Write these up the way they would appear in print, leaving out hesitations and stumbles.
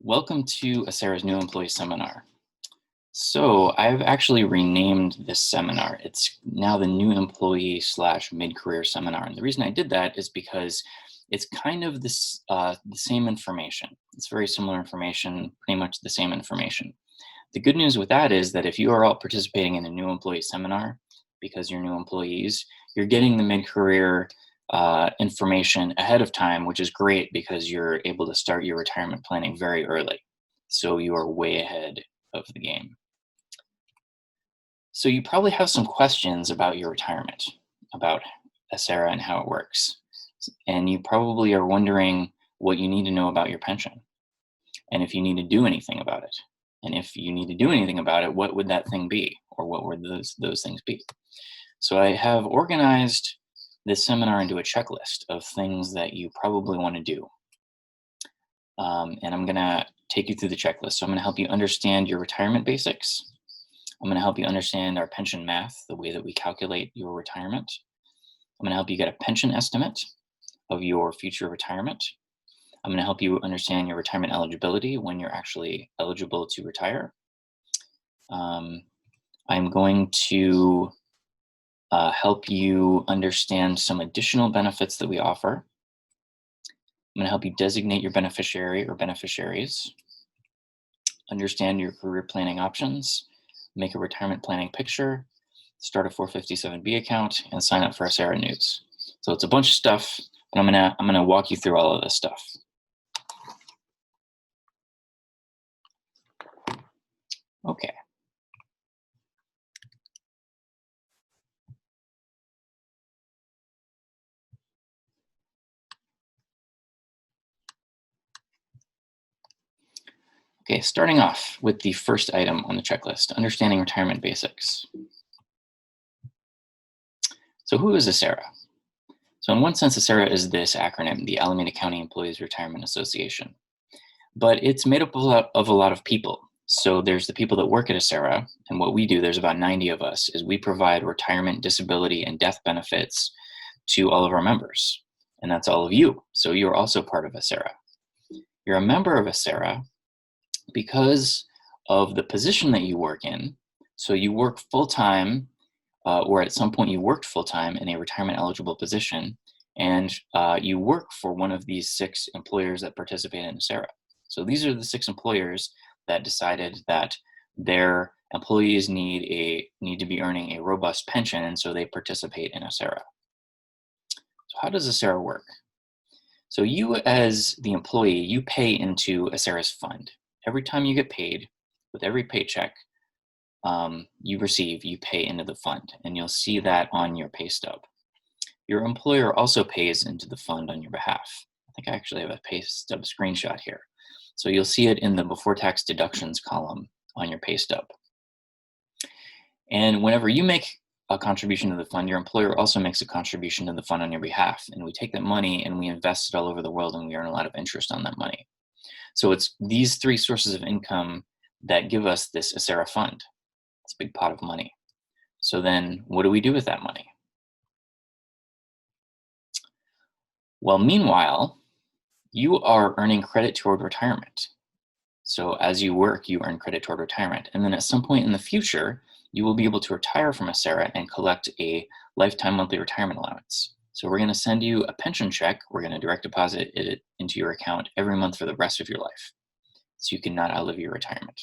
Welcome to AERY's new employee seminar. So I've actually renamed this seminar. It's now the new employee / mid-career seminar. And the reason I did that is because it's kind of this the same information. It's very similar information, pretty much the same information. The good news with that is that if you are all participating in a new employee seminar, because you're new employees, you're getting the mid-career information ahead of time, which is great because you're able to start your retirement planning very early. So you are way ahead of the game. So you probably have some questions about your retirement, about AERY and how it works. And you probably are wondering what you need to know about your pension and if you need to do anything about it. And if you need to do anything about it, what would that thing be? Or what would those things be? So I have organized this seminar into a checklist of things that you probably want to do. And I'm going to take you through the checklist. So I'm going to help you understand your retirement basics. I'm going to help you understand our pension math, the way that we calculate your retirement. I'm going to help you get a pension estimate of your future retirement. I'm going to help you understand your retirement eligibility when you're actually eligible to retire. I'm going to help you understand some additional benefits that we offer. I'm going to help you designate your beneficiary or beneficiaries, understand your career planning options, make a retirement planning picture, start a 457B account, and sign up for AERY News. So it's a bunch of stuff, but I'm gonna walk you through all of this stuff. Okay. Okay, starting off with the first item on the checklist, understanding retirement basics. So who is AERY? So in one sense, AERY is this acronym, the Alameda County Employees Retirement Association. But it's made up of a lot of people. So there's the people that work at AERY, and what we do, there's about 90 of us, is we provide retirement, disability, and death benefits to all of our members. And that's all of you. So you're also part of AERY. You're a member of AERY because of the position that you work in. So you work full-time, or at some point you worked full-time in a retirement eligible position, and you work for one of these 6 employers that participate in AERY. So these are the 6 employers that decided that their employees need to be earning a robust pension, and so they participate in AERY. So how does AERY work? So you as the employee, you pay into AERY's fund. Every time you get paid, with every paycheck you pay into the fund, and you'll see that on your pay stub. Your employer also pays into the fund on your behalf. I think I actually have a pay stub screenshot here. So you'll see it in the before tax deductions column on your pay stub. And whenever you make a contribution to the fund, your employer also makes a contribution to the fund on your behalf. And we take that money and we invest it all over the world, and we earn a lot of interest on that money. So it's these 3 sources of income that give us this AERY fund. It's a big pot of money. So then what do we do with that money? Well, meanwhile, you are earning credit toward retirement. So as you work, you earn credit toward retirement. And then at some point in the future, you will be able to retire from AERY and collect a lifetime monthly retirement allowance. So we're going to send you a pension check. We're going to direct deposit it into your account every month for the rest of your life, so you can not outlive your retirement.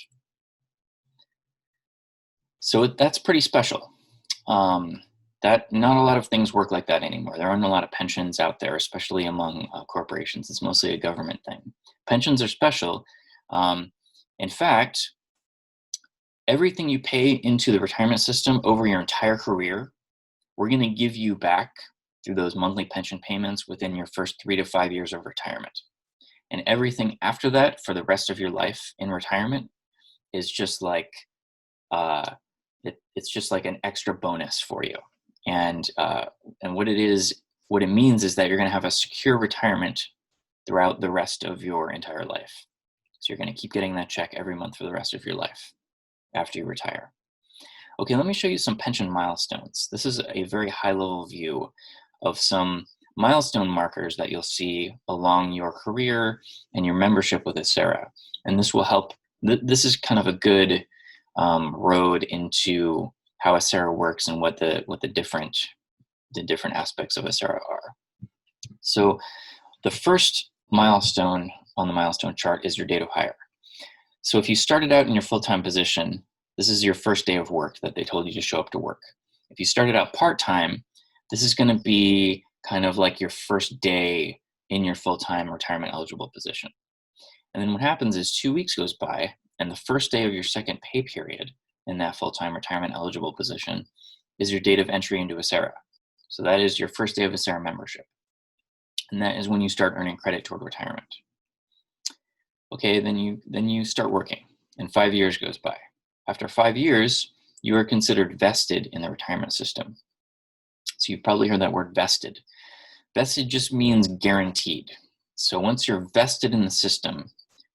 So that's pretty special. That not a lot of things work like that anymore. There aren't a lot of pensions out there, especially among corporations. It's mostly a government thing. Pensions are special. In fact, everything you pay into the retirement system over your entire career, we're going to give you back through those monthly pension payments within your first 3 to 5 years of retirement. And everything after that for the rest of your life in retirement is just like it's just like an extra bonus for you. And what it means is that you're going to have a secure retirement throughout the rest of your entire life. So you're going to keep getting that check every month for the rest of your life after you retire. Okay, let me show you some pension milestones. This is a very high-level view of some milestone markers that you'll see along your career and your membership with AERY. And this will help, this is kind of a good road into how AERY works and what the different aspects of AERY are. So the first milestone on the milestone chart is your date of hire. So if you started out in your full-time position, this is your first day of work that they told you to show up to work. If you started out part-time, this is going to be kind of like your first day in your full-time retirement eligible position. And then what happens is 2 weeks goes by, and the first day of your second pay period in that full-time retirement eligible position is your date of entry into AERY. So that is your first day of AERY membership. And that is when you start earning credit toward retirement. Okay, then you start working, and 5 years goes by. After 5 years, you are considered vested in the retirement system. So you've probably heard that word vested. Vested just means guaranteed. So once you're vested in the system,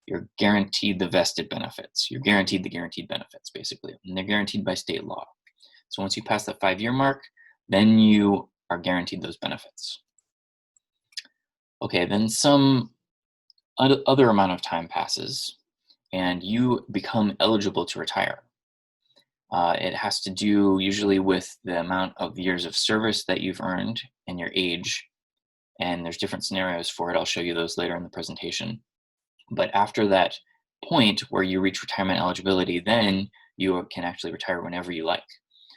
you're guaranteed the vested benefits. You're guaranteed the guaranteed benefits, basically, and they're guaranteed by state law. So once you pass that 5-year mark, then you are guaranteed those benefits. Okay, then some other amount of time passes, and you become eligible to retire. It has to do usually with the amount of years of service that you've earned and your age, and there's different scenarios for it. I'll show you those later in the presentation. But after that point where you reach retirement eligibility, then you can actually retire whenever you like.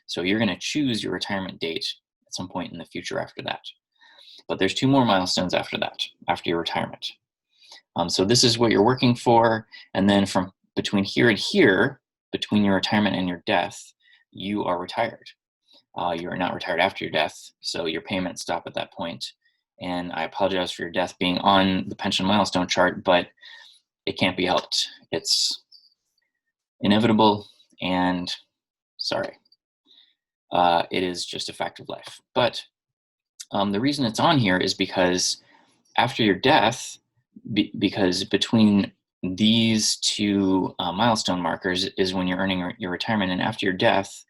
So you're going to choose your retirement date at some point in the future after that. But there's 2 more milestones after that, after your retirement. So this is what you're working for, and then from between here and here, between your retirement and your death, you are retired. You are not retired after your death, so your payments stop at that point. And I apologize for your death being on the pension milestone chart, but it can't be helped. It's inevitable, and sorry. It is just a fact of life. But the reason it's on here is because after your death, because between these 2 milestone markers is when you're earning your retirement, and after your death,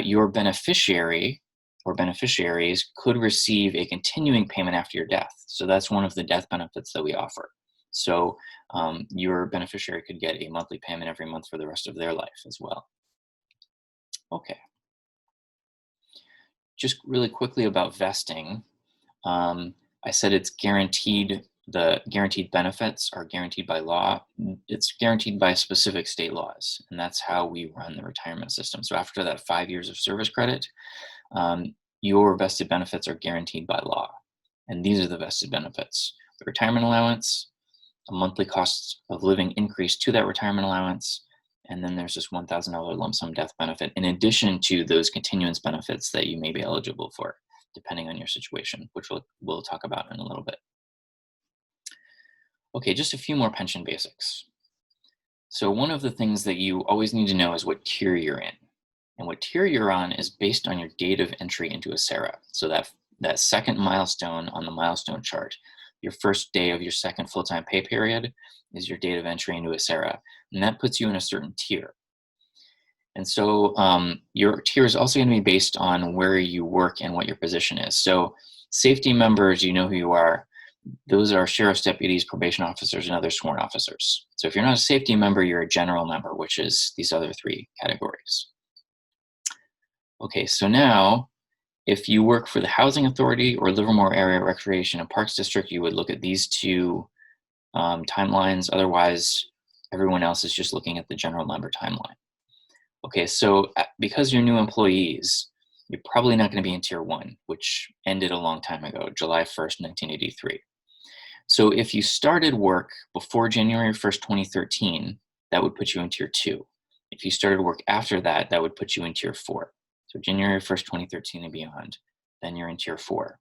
your beneficiary or beneficiaries could receive a continuing payment after your death. So that's one of the death benefits that we offer. So your beneficiary could get a monthly payment every month for the rest of their life as well. Okay. Just really quickly about vesting. I said it's guaranteed. The guaranteed benefits are guaranteed by law. It's guaranteed by specific state laws, and that's how we run the retirement system. So after that 5 years of service credit, your vested benefits are guaranteed by law. And these are the vested benefits: the retirement allowance, a monthly cost of living increase to that retirement allowance, and then there's this $1,000 lump sum death benefit, in addition to those continuance benefits that you may be eligible for, depending on your situation, which we'll talk about in a little bit. Okay, just a few more pension basics. So one of the things that you always need to know is what tier you're in. And what tier you're on is based on your date of entry into AERY. So that second milestone on the milestone chart, your first day of your second full-time pay period, is your date of entry into AERY. And that puts you in a certain tier. And so your tier is also going to be based on where you work and what your position is. So safety members, you know who you are. Those are sheriff's deputies, probation officers, and other sworn officers. So if you're not a safety member, you're a general member, which is these other 3 categories. Okay, so now, if you work for the Housing Authority or Livermore Area Recreation and Parks District, you would look at these 2 timelines. Otherwise, everyone else is just looking at the general member timeline. Okay, so because you're new employees, you're probably not going to be in Tier 1, which ended a long time ago, July 1st, 1983. So if you started work before January 1st, 2013, that would put you in Tier 2. If you started work after that, that would put you in Tier 4. So January 1st, 2013 and beyond, then you're in Tier 4.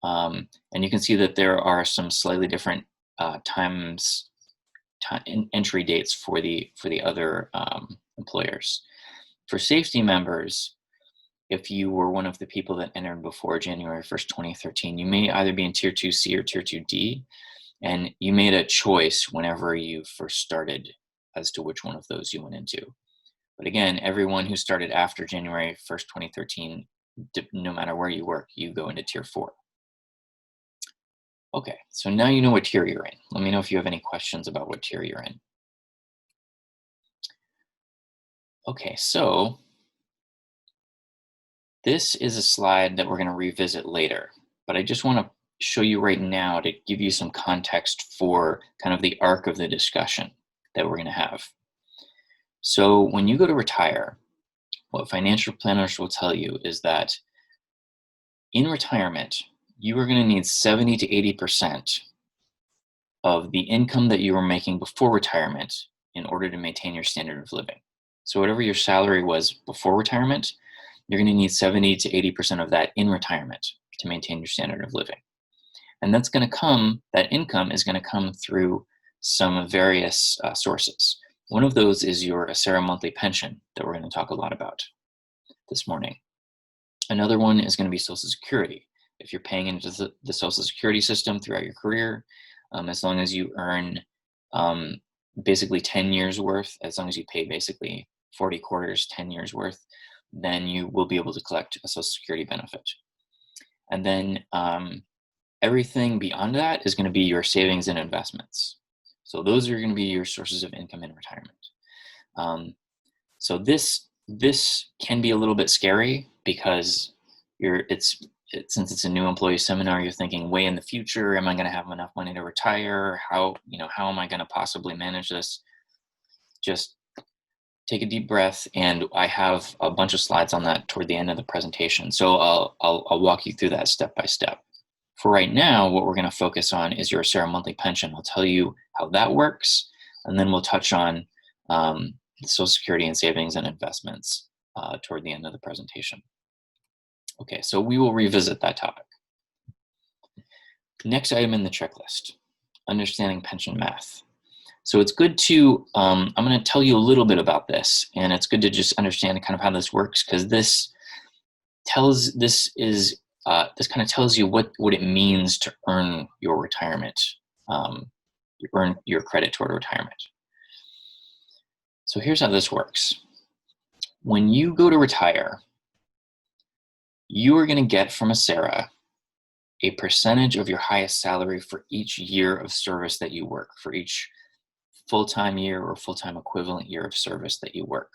And you can see that there are some slightly different entry dates for the other employers. For safety members, if you were one of the people that entered before January 1st, 2013, you may either be in Tier 2C or Tier 2D, and you made a choice whenever you first started as to which one of those you went into. But again, everyone who started after January 1st, 2013 No matter where you work, you go into tier 4. Okay, so now you know what tier you're in. Let me know if you have any questions about what tier you're in. Okay, so this is a slide that we're going to revisit later, but I just want to show you right now to give you some context for kind of the arc of the discussion that we're going to have. So when you go to retire, what financial planners will tell you is that in retirement, you are going to need 70 to 80% of the income that you were making before retirement in order to maintain your standard of living. So whatever your salary was before retirement, you're going to need 70 to 80% of that in retirement to maintain your standard of living. And that's going to come, that income is going to come through some various sources. One of those is your AERY monthly pension that we're going to talk a lot about this morning. Another one is going to be Social Security. If you're paying into the Social Security system throughout your career, as long as you earn basically 10 years worth, as long as you pay basically 40 quarters, 10 years worth, then you will be able to collect a Social Security benefit. And then everything beyond that is going to be your savings and investments. So those are going to be your sources of income in retirement. So this can be a little bit scary because since it's a new employee seminar, you're thinking way in the future, am I going to have enough money to retire? How am I going to possibly manage this? Just take a deep breath, and I have a bunch of slides on that toward the end of the presentation. So I'll walk you through that step by step. For right now, what we're going to focus on is your AERY monthly pension. I'll tell you how that works, and then we'll touch on Social Security and savings and investments toward the end of the presentation. Okay, so we will revisit that topic. Next item in the checklist, understanding pension math. So it's good to, I'm going to tell you a little bit about this, and it's good to just understand kind of how this works, because this kind of tells you what it means to earn your retirement, earn your credit toward retirement. So here's how this works. When you go to retire, you are going to get from AERY a percentage of your highest salary for each year of service that you work, for each full-time year or full-time equivalent year of service that you work.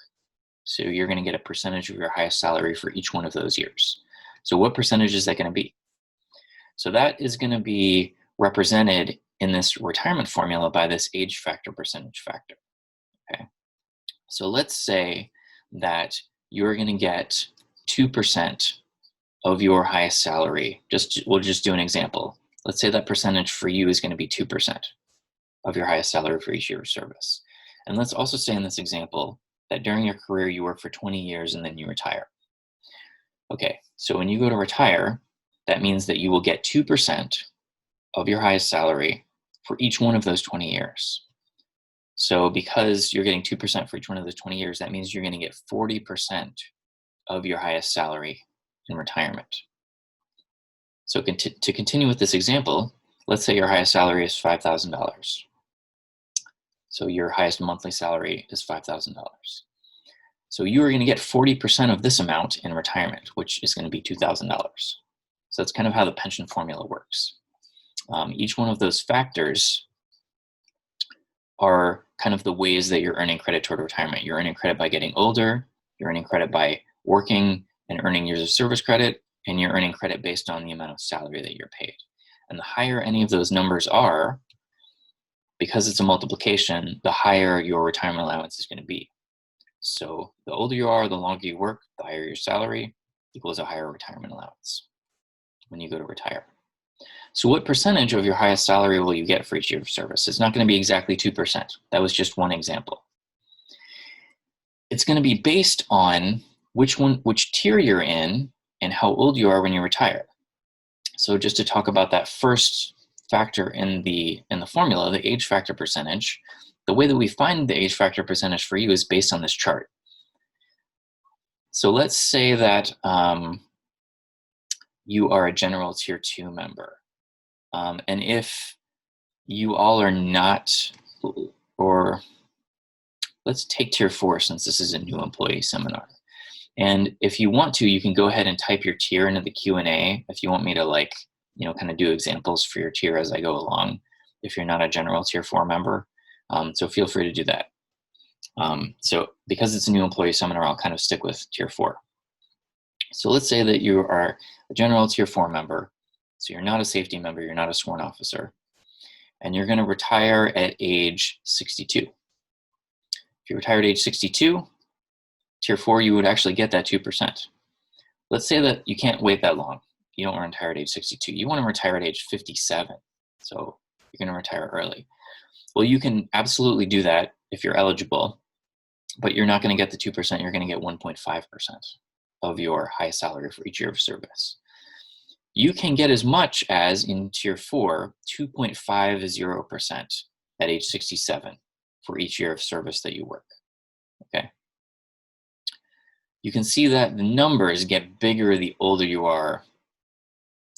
So you're going to get a percentage of your highest salary for each one of those years. So what percentage is that going to be? So that is going to be represented in this retirement formula by this age factor percentage factor. Okay. So let's say that you're going to get 2% of your highest salary. We'll just do an example. Let's say that percentage for you is going to be 2% of your highest salary for each year of service. And let's also say in this example that during your career you work for 20 years and then you retire. Okay, so when you go to retire, that means that you will get 2% of your highest salary for each one of those 20 years. So because you're getting 2% for each one of those 20 years, that means you're going to get 40% of your highest salary in retirement. So to continue with this example, let's say your highest salary is $5,000. So your highest monthly salary is $5,000. So you are going to get 40% of this amount in retirement, which is going to be $2,000. So that's kind of how the pension formula works. Each one of those factors are kind of the ways that you're earning credit toward retirement. You're earning credit by getting older, you're earning credit by working and earning years of service credit, and you're earning credit based on the amount of salary that you're paid. And the higher any of those numbers are, because it's a multiplication, the higher your retirement allowance is going to be. So the older you are, the longer you work, the higher your salary equals a higher retirement allowance when you go to retire. So what percentage of your highest salary will you get for each year of service? It's not going to be exactly 2%. That was just one example. It's going to be based on which tier you're in and how old you are when you retire. So just to talk about that first factor in the formula, the age factor percentage, the way that we find the age factor percentage for you is based on this chart. So let's say that you are a general tier 2 member. And if you all are not, or let's take tier 4 since this is a new employee seminar. And if you want to, you can go ahead and type your tier into the Q&A if you want me to kind of do examples for your tier as I go along, if you're not a general tier 4 member. So feel free to do that. So because it's a new employee seminar, I'll kind of stick with tier 4. So let's say that you are a general tier 4 member. So you're not a safety member, you're not a sworn officer, and you're going to retire at age 62. If you retire at age 62, tier 4, you would actually get that 2%. Let's say that you can't wait that long. You don't want to retire at age 62. You want to retire at age 57. So you're going to retire early. Well, you can absolutely do that if you're eligible, but you're not going to get the 2%. You're going to get 1.5% of your highest salary for each year of service. You can get as much as, in tier 4, 2.50% at age 67 for each year of service that you work. Okay. You can see that the numbers get bigger the older you are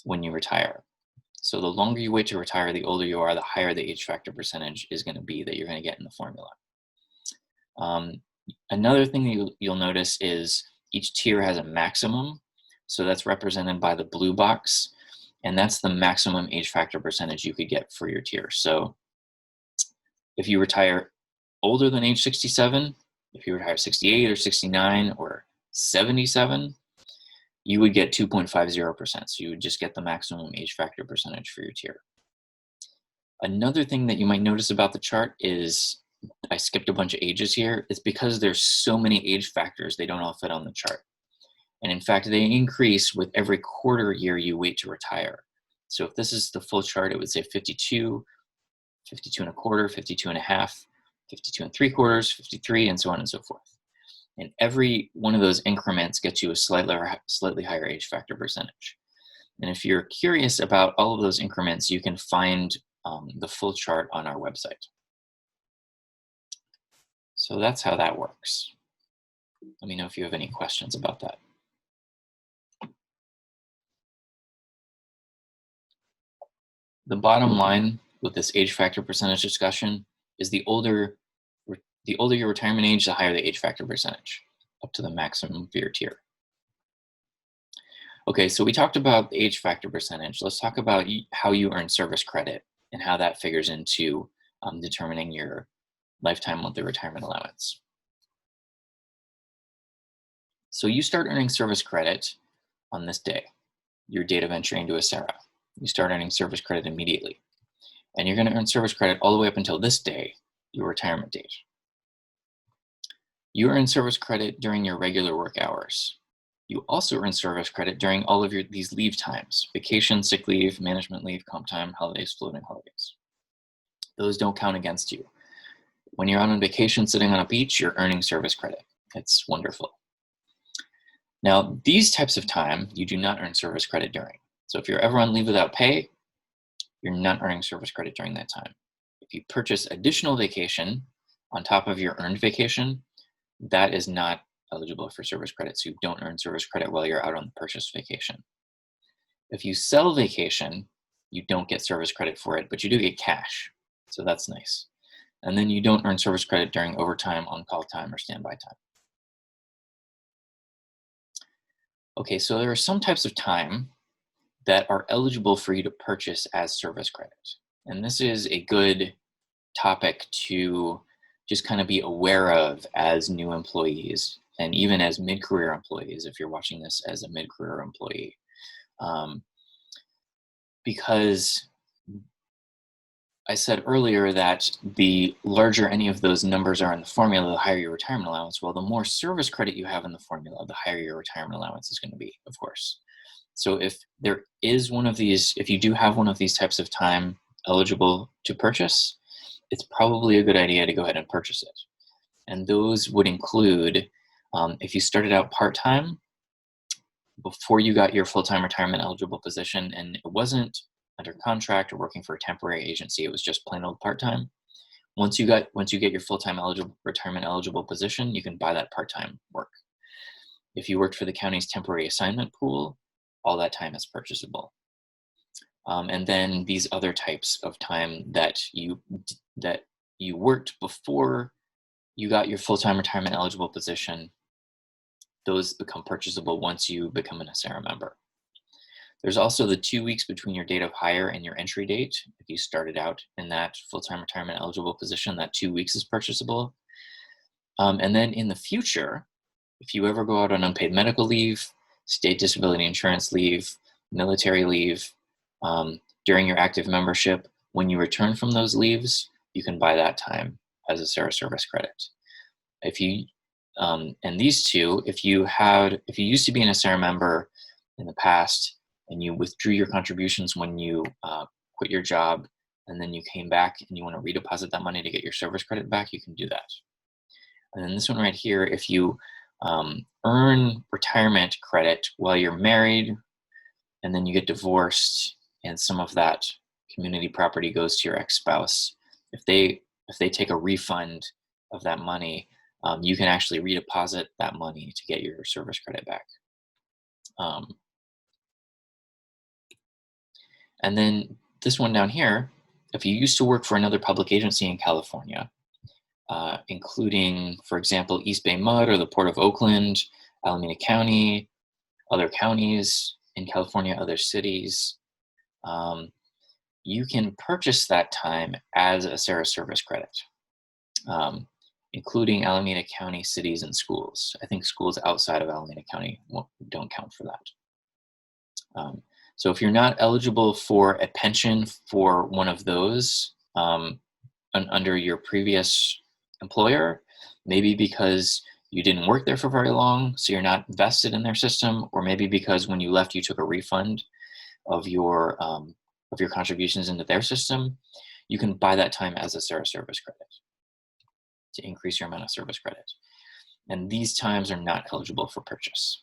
when you retire. So the longer you wait to retire, the older you are, the higher the age factor percentage is going to be that you're going to get in the formula. Another thing that you'll notice is each tier has a maximum. So that's represented by the blue box, and that's the maximum age factor percentage you could get for your tier. So if you retire older than age 67, if you retire 68 or 69 or 77, you would get 2.50%. So you would just get the maximum age factor percentage for your tier. Another thing that you might notice about the chart is I skipped a bunch of ages here. It's because there's so many age factors, they don't all fit on the chart. And in fact, they increase with every quarter year you wait to retire. So if this is the full chart, it would say 52, 52 and a quarter, 52 and a half, 52 and 3/4, 53, and so on and so forth. And every one of those increments gets you a slightly higher age factor percentage. And if you're curious about all of those increments, you can find the full chart on our website. So that's how that works. Let me know if you have any questions about that. The bottom line with this age factor percentage discussion is the older your retirement age, the higher the age factor percentage, up to the maximum for your tier. Okay, so we talked about the age factor percentage. Let's talk about how you earn service credit and how that figures into determining your lifetime monthly retirement allowance. So you start earning service credit on this day, your date of entry into AERY. You start earning service credit immediately. And you're going to earn service credit all the way up until this day, your retirement date. You earn service credit during your regular work hours. You also earn service credit during all of these leave times: vacation, sick leave, management leave, comp time, holidays, floating holidays. Those don't count against you. When you're out on vacation sitting on a beach, you're earning service credit. It's wonderful. Now, these types of time, you do not earn service credit during. So if you're ever on leave without pay, you're not earning service credit during that time. If you purchase additional vacation on top of your earned vacation, that is not eligible for service credit. So you don't earn service credit while you're out on the purchased vacation. If you sell vacation, you don't get service credit for it, but you do get cash. So that's nice. And then you don't earn service credit during overtime, on-call time, or standby time. Okay, so there are some types of time that are eligible for you to purchase as service credit. And this is a good topic to just kind of be aware of as new employees, and even as mid-career employees, if you're watching this as a mid-career employee. Because I said earlier that the larger any of those numbers are in the formula, the higher your retirement allowance. Well, the more service credit you have in the formula, the higher your retirement allowance is going to be, of course. So if there is one of these, if you do have one of these types of time eligible to purchase, it's probably a good idea to go ahead and purchase it. And those would include, if you started out part-time before you got your full-time retirement eligible position, and it wasn't under contract or working for a temporary agency, it was just plain old part-time. Once you get your full-time retirement eligible position, you can buy that part-time work. If you worked for the county's temporary assignment pool, all that time is purchasable. And then these other types of time that you worked before you got your full-time retirement eligible position, those become purchasable once you become an AERY member. There's also the 2 weeks between your date of hire and your entry date. If you started out in that full-time retirement eligible position, that 2 weeks is purchasable. And then in the future, if you ever go out on unpaid medical leave, state disability insurance leave, military leave, during your active membership, when you return from those leaves, you can buy that time as AERY service credit. If you, and these two, if you used to be an AERY member in the past and you withdrew your contributions when you quit your job, and then you came back and you want to redeposit that money to get your service credit back, you can do that. And then this one right here, if you earn retirement credit while you're married and then you get divorced and some of that community property goes to your ex-spouse, if they take a refund of that money, you can actually redeposit that money to get your service credit back. And then this one down here, if you used to work for another public agency in California, including, for example, East Bay Mud or the Port of Oakland, Alameda County, other counties in California, other cities, you can purchase that time as a AERY service credit, including Alameda County cities and schools. I think schools outside of Alameda County don't count for that. So if you're not eligible for a pension for one of those under your previous employer, maybe because you didn't work there for very long, so you're not vested in their system, or maybe because when you left you took a refund of your contributions into their system, you can buy that time as a AERY service credit to increase your amount of service credit. And these times are not eligible for purchase.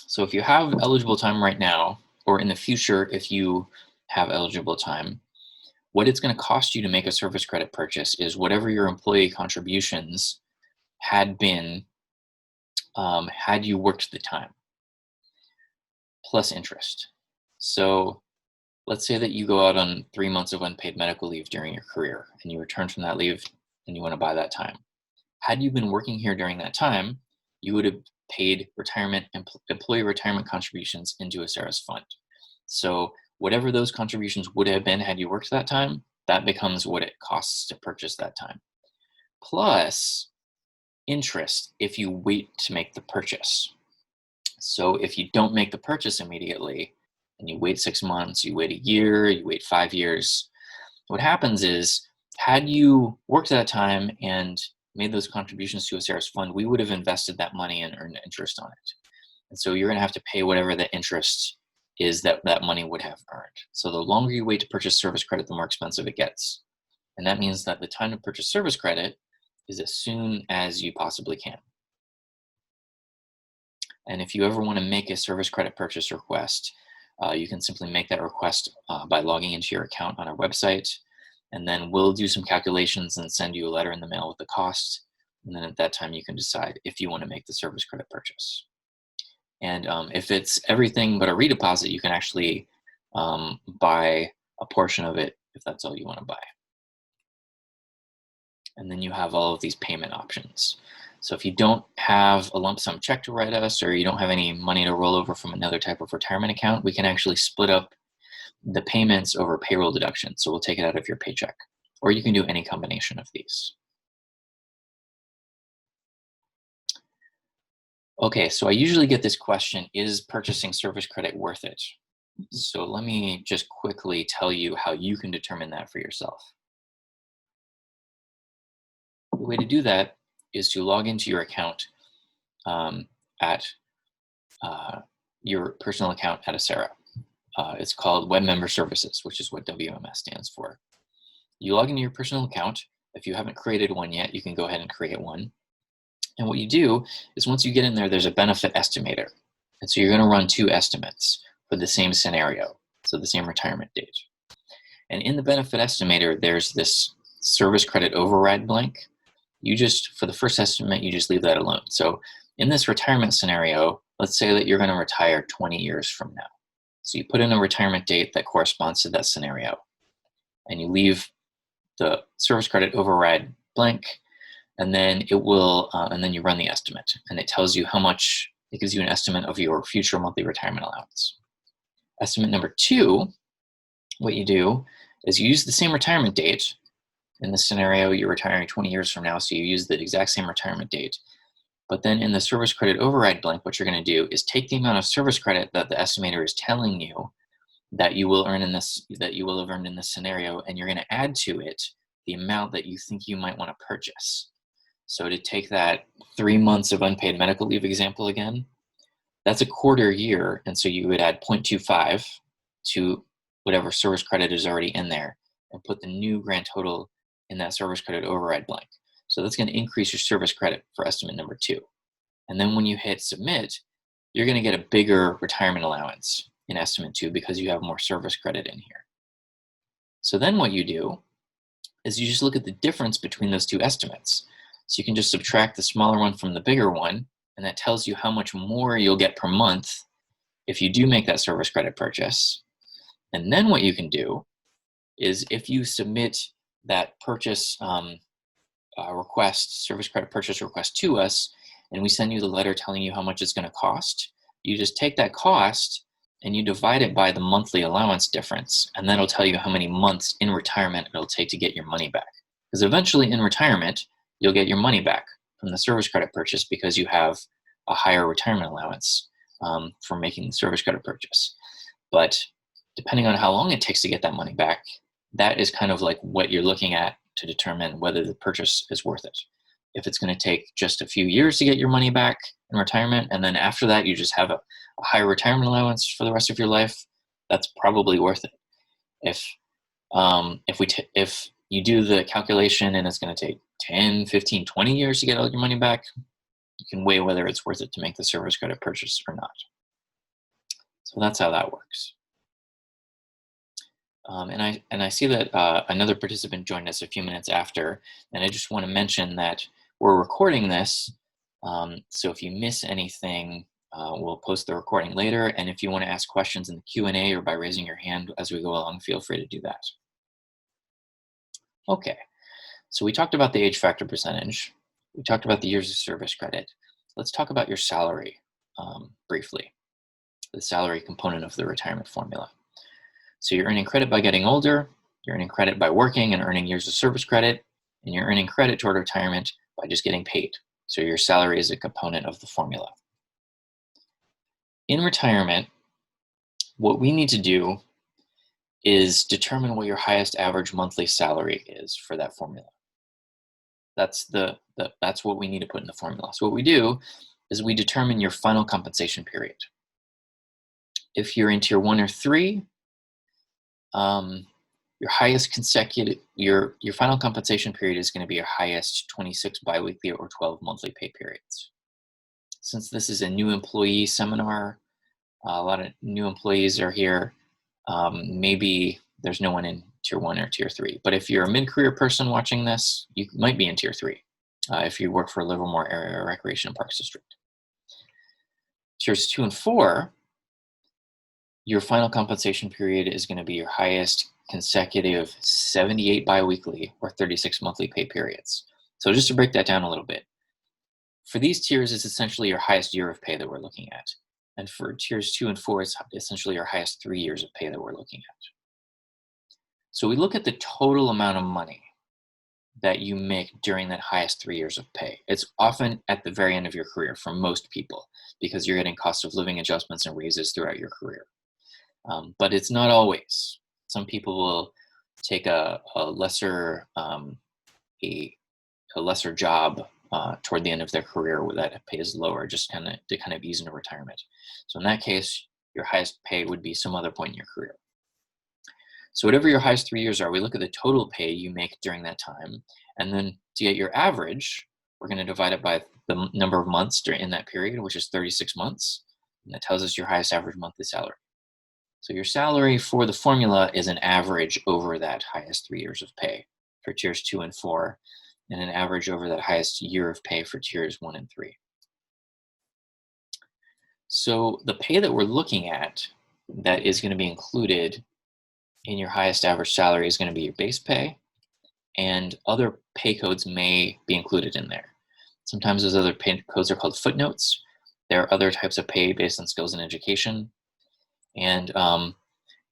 So if you have eligible time right now, or in the future, if you have eligible time, what it's going to cost you to make a service credit purchase is whatever your employee contributions had been had you worked the time, plus interest. So let's say that you go out on 3 months of unpaid medical leave during your career, and you return from that leave and you want to buy that time. Had you been working here during that time, you would have paid employee retirement contributions into a AERY's fund. So whatever those contributions would have been had you worked that time, that becomes what it costs to purchase that time. Plus interest if you wait to make the purchase. So if you don't make the purchase immediately, and you wait 6 months, you wait a year, you wait 5 years, what happens is, had you worked that time and made those contributions to a AERY's fund, we would have invested that money and earned interest on it. And so you're going to have to pay whatever the interest is that that money would have earned. So the longer you wait to purchase service credit, the more expensive it gets. And that means that the time to purchase service credit is as soon as you possibly can. And if you ever want to make a service credit purchase request, you can simply make that request by logging into your account on our website, and then we'll do some calculations and send you a letter in the mail with the cost. And then at that time, you can decide if you want to make the service credit purchase. And if it's everything but a redeposit, you can actually buy a portion of it if that's all you want to buy. And then you have all of these payment options. So if you don't have a lump sum check to write us, or you don't have any money to roll over from another type of retirement account, we can actually split up the payments over payroll deduction. So we'll take it out of your paycheck, or you can do any combination of these. Okay, so I usually get this question, is purchasing service credit worth it? So let me just quickly tell you how you can determine that for yourself. The way to do that is to log into your account at your personal account at AERY. It's called Web Member Services, which is what WMS stands for. You log into your personal account. If you haven't created one yet, you can go ahead and create one. And what you do is once you get in there, there's a benefit estimator. And so you're going to run 2 estimates for the same scenario, so the same retirement date. And in the benefit estimator, there's this service credit override blank. You just, for the first estimate, you just leave that alone. So in this retirement scenario, let's say that you're going to retire 20 years from now. So you put in a retirement date that corresponds to that scenario, and you leave the service credit override blank, and then it will, and then you run the estimate, and it tells you how much, it gives you an estimate of your future monthly retirement allowance. Estimate number 2, what you do is you use the same retirement date. In this scenario, you're retiring 20 years from now, so you use the exact same retirement date. But then in the service credit override blank, what you're going to do is take the amount of service credit that the estimator is telling you that you will earn in this, that you will have earned in this scenario, and you're going to add to it the amount that you think you might want to purchase. So to take that 3 months of unpaid medical leave example again, that's a quarter year, and so you would add 0.25 to whatever service credit is already in there and put the new grand total in that service credit override blank. So that's going to increase your service credit for estimate number 2. And then when you hit submit, you're going to get a bigger retirement allowance in estimate 2 because you have more service credit in here. So then what you do is you just look at the difference between those two estimates. So you can just subtract the smaller one from the bigger one, and that tells you how much more you'll get per month if you do make that service credit purchase. And then what you can do is if you submit that purchase request, service credit purchase request to us, and we send you the letter telling you how much it's going to cost, you just take that cost and you divide it by the monthly allowance difference, and that'll tell you how many months in retirement it'll take to get your money back. Because eventually in retirement, you'll get your money back from the service credit purchase because you have a higher retirement allowance for making the service credit purchase. But depending on how long it takes to get that money back, that is kind of like what you're looking at to determine whether the purchase is worth it. If it's going to take just a few years to get your money back in retirement, and then after that you just have a higher retirement allowance for the rest of your life, that's probably worth it. If you do the calculation and it's going to take 10, 15, 20 years to get all your money back, you can weigh whether it's worth it to make the service credit purchase or not. So that's how that works. And I see that another participant joined us a few minutes after, and I just want to mention that we're recording this, so if you miss anything, we'll post the recording later, and if you want to ask questions in the Q&A or by raising your hand as we go along, feel free to do that. Okay, so we talked about the age factor percentage. We talked about the years of service credit. Let's talk about your salary briefly, the salary component of the retirement formula. So you're earning credit by getting older, you're earning credit by working and earning years of service credit, and you're earning credit toward retirement by just getting paid. So your salary is a component of the formula. In retirement, what we need to do is determine what your highest average monthly salary is for that formula. That's what we need to put in the formula. So what we do is we determine your final compensation period. If you're in tier 1 or 3, your highest consecutive, your final compensation period is going to be your highest 26 biweekly or 12 monthly pay periods. Since this is a new employee seminar, a lot of new employees are here. Maybe there's no one in tier 1 or tier 3, but if you're a mid-career person watching this, you might be in tier 3 if you work for Livermore Area Recreation and Parks District. Tiers 2 and 4, your final compensation period is going to be your highest consecutive 78 biweekly or 36 monthly pay periods. So just to break that down a little bit, for these tiers, it's essentially your highest year of pay that we're looking at. And for tiers 2 and 4, it's essentially your highest 3 years of pay that we're looking at. So we look at the total amount of money that you make during that highest 3 years of pay. It's often at the very end of your career for most people because you're getting cost of living adjustments and raises throughout your career. But it's not always. Some people will take a lesser job toward the end of their career where that pay is lower, just to kind of ease into retirement. So in that case, your highest pay would be some other point in your career. So whatever your highest 3 years are, we look at the total pay you make during that time, and then to get your average, we're going to divide it by the number of months in that period, which is 36 months, and that tells us your highest average monthly salary. So your salary for the formula is an average over that highest 3 years of pay for tiers 2 and 4, and an average over that highest year of pay for tiers 1 and 3. So the pay that we're looking at that is going to be included in your highest average salary is going to be your base pay, and other pay codes may be included in there. Sometimes those other pay codes are called footnotes. There are other types of pay based on skills and education. And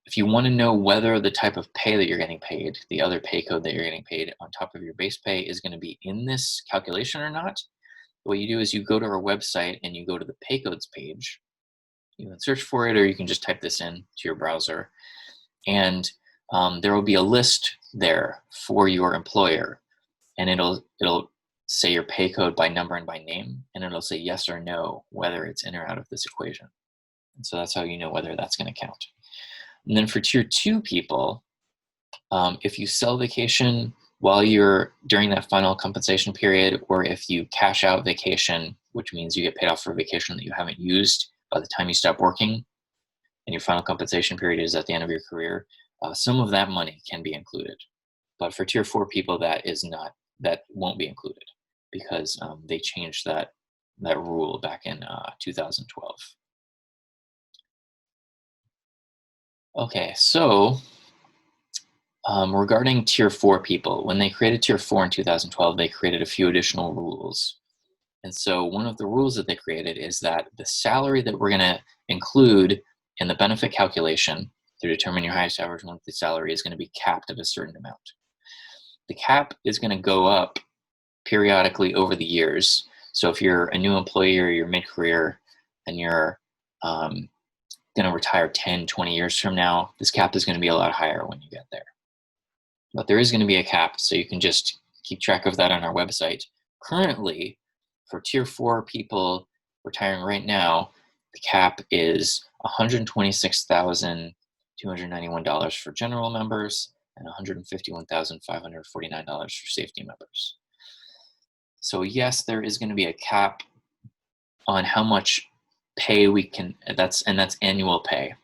if you want to know whether the type of pay that you're getting paid, the other pay code that you're getting paid on top of your base pay is going to be in this calculation or not, what you do is you go to our website and you go to the pay codes page. You can search for it, or you can just type this in to your browser. And there will be a list there for your employer, and it'll say your pay code by number and by name, and it'll say yes or no whether it's in or out of this equation. And so that's how you know whether that's going to count. And then for tier 2 people, if you sell vacation while you're during that final compensation period, or if you cash out vacation, which means you get paid off for vacation that you haven't used by the time you stop working, and your final compensation period is at the end of your career, some of that money can be included. But for tier 4 people, that won't be included, because they changed that rule back in 2012. Okay, so regarding tier 4 people, when they created tier 4 in 2012, they created a few additional rules. And so one of the rules that they created is that the salary that we're going to include in the benefit calculation to determine your highest average monthly salary is going to be capped at a certain amount. The cap is going to go up periodically over the years. So if you're a new employee or you're mid-career and you're going to retire 10, 20 years from now, this cap is going to be a lot higher when you get there. But there is going to be a cap, so you can just keep track of that on our website. Currently, for tier 4 people retiring right now, the cap is $126,291 for general members and $151,549 for safety members. So yes, there is going to be a cap on how much pay we can, that's annual pay,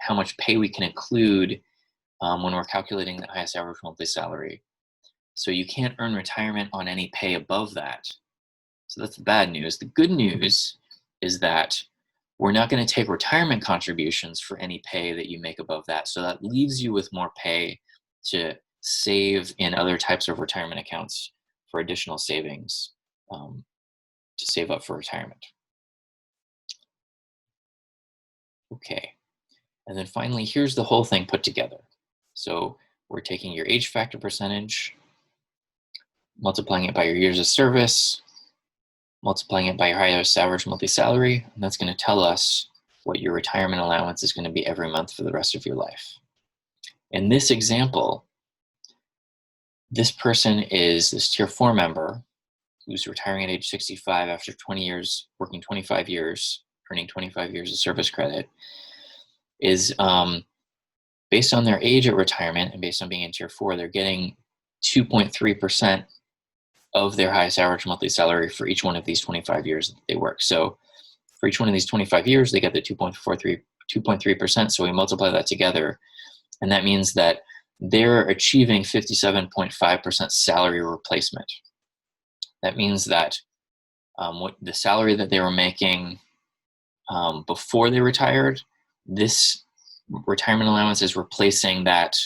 how much pay we can include when we're calculating the highest average monthly salary. So you can't earn retirement on any pay above that. So that's the bad news. The good news is that we're not going to take retirement contributions for any pay that you make above that. So that leaves you with more pay to save in other types of retirement accounts for additional savings to save up for retirement. Okay. And then finally, here's the whole thing put together. So we're taking your age factor percentage, multiplying it by your years of service, multiplying it by your highest average monthly salary, and that's going to tell us what your retirement allowance is going to be every month for the rest of your life. In this example, this person is this tier 4 member who's retiring at age 65 after 20 years, working 25 years, earning 25 years of service credit, is based on their age at retirement and based on being in tier 4, they're getting 2.3% of their highest average monthly salary for each one of these 25 years that they work. So for each one of these 25 years, they get the 2.3%. So we multiply that together, and that means that they're achieving 57.5% salary replacement. That means that what the salary that they were making before they retired, this retirement allowance is replacing that,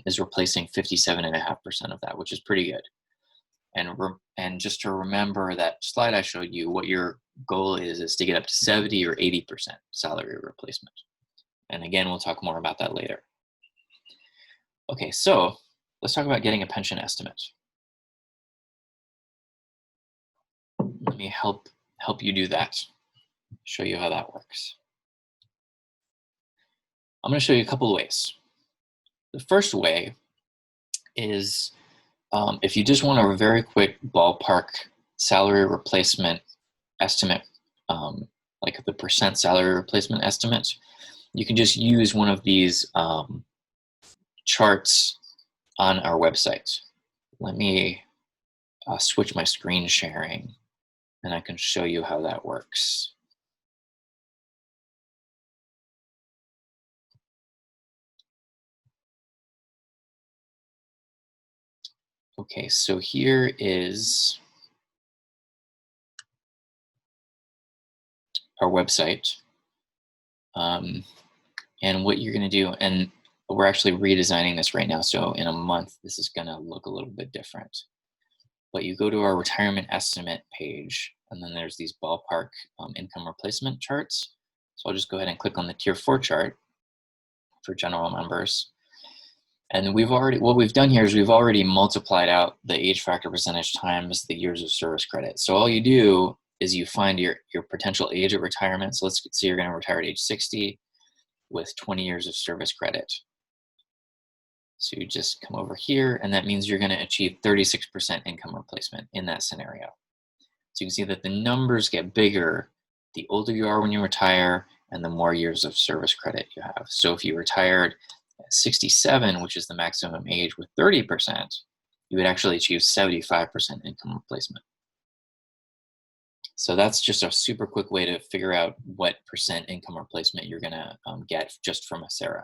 is replacing 57.5% of that, which is pretty good. And just to remember that slide I showed you, what your goal is to get up to 70 or 80% salary replacement. And again, we'll talk more about that later. Okay, so let's talk about getting a pension estimate. Let me help you do that. Show you how that works. I'm going to show you a couple of ways. The first way is if you just want a very quick ballpark salary replacement estimate, like the percent salary replacement estimate, you can just use one of these charts on our website. Let me switch my screen sharing, and I can show you how that works. Okay, so here is our website. And what you're going to do, and But we're actually redesigning this right now. So in a month, this is going to look a little bit different. But you go to our retirement estimate page, and then there's these ballpark income replacement charts. So I'll just go ahead and click on the Tier 4 chart for general members. And what we've done here is we've already multiplied out the age factor percentage times the years of service credit. So all you do is you find your potential age at retirement. So let's say you're going to retire at age 60 with 20 years of service credit. So you just come over here, and that means you're going to achieve 36% income replacement in that scenario. So you can see that the numbers get bigger the older you are when you retire and the more years of service credit you have. So if you retired at 67, which is the maximum age, with 30%, you would actually achieve 75% income replacement. So that's just a super quick way to figure out what percent income replacement you're going to get just from AERY.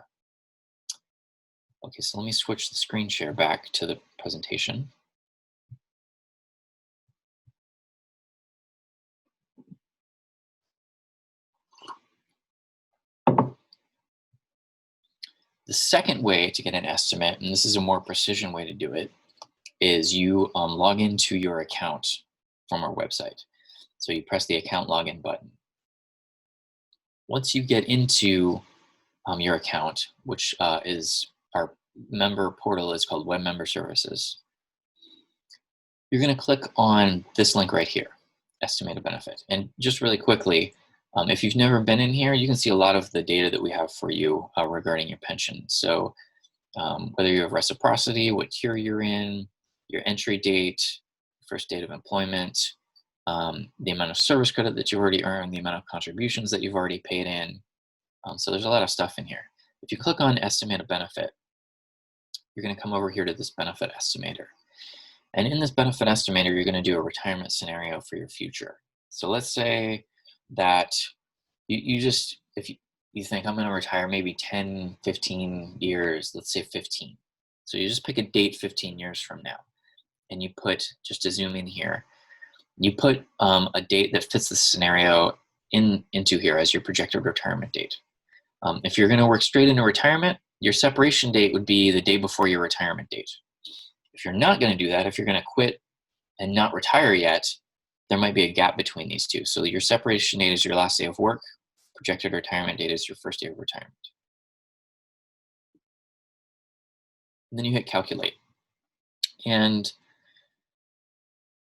Okay, so let me switch the screen share back to the presentation. The second way to get an estimate, and this is a more precision way to do it, is you log into your account from our website. So you press the account login button. Once you get into your account, which is our member portal is called Web Member Services, you're going to click on this link right here, Estimated Benefit. And just really quickly, if you've never been in here, you can see a lot of the data that we have for you regarding your pension. So whether you have reciprocity, what tier you're in, your entry date, first date of employment, the amount of service credit that you've already earned, the amount of contributions that you've already paid in. So there's a lot of stuff in here. If you click on Estimated Benefit, you're going to come over here to this Benefit Estimator. And in this Benefit Estimator, you're going to do a retirement scenario for your future. So let's say that if you think I'm going to retire maybe 10, 15 years, let's say 15. So you just pick a date 15 years from now. And you put, just to zoom in here, you put a date that fits the scenario into here as your projected retirement date. If you're going to work straight into retirement, your separation date would be the day before your retirement date. If you're not going to do that, if you're going to quit and not retire yet, there might be a gap between these two. So your separation date is your last day of work, projected retirement date is your first day of retirement. And then you hit calculate. And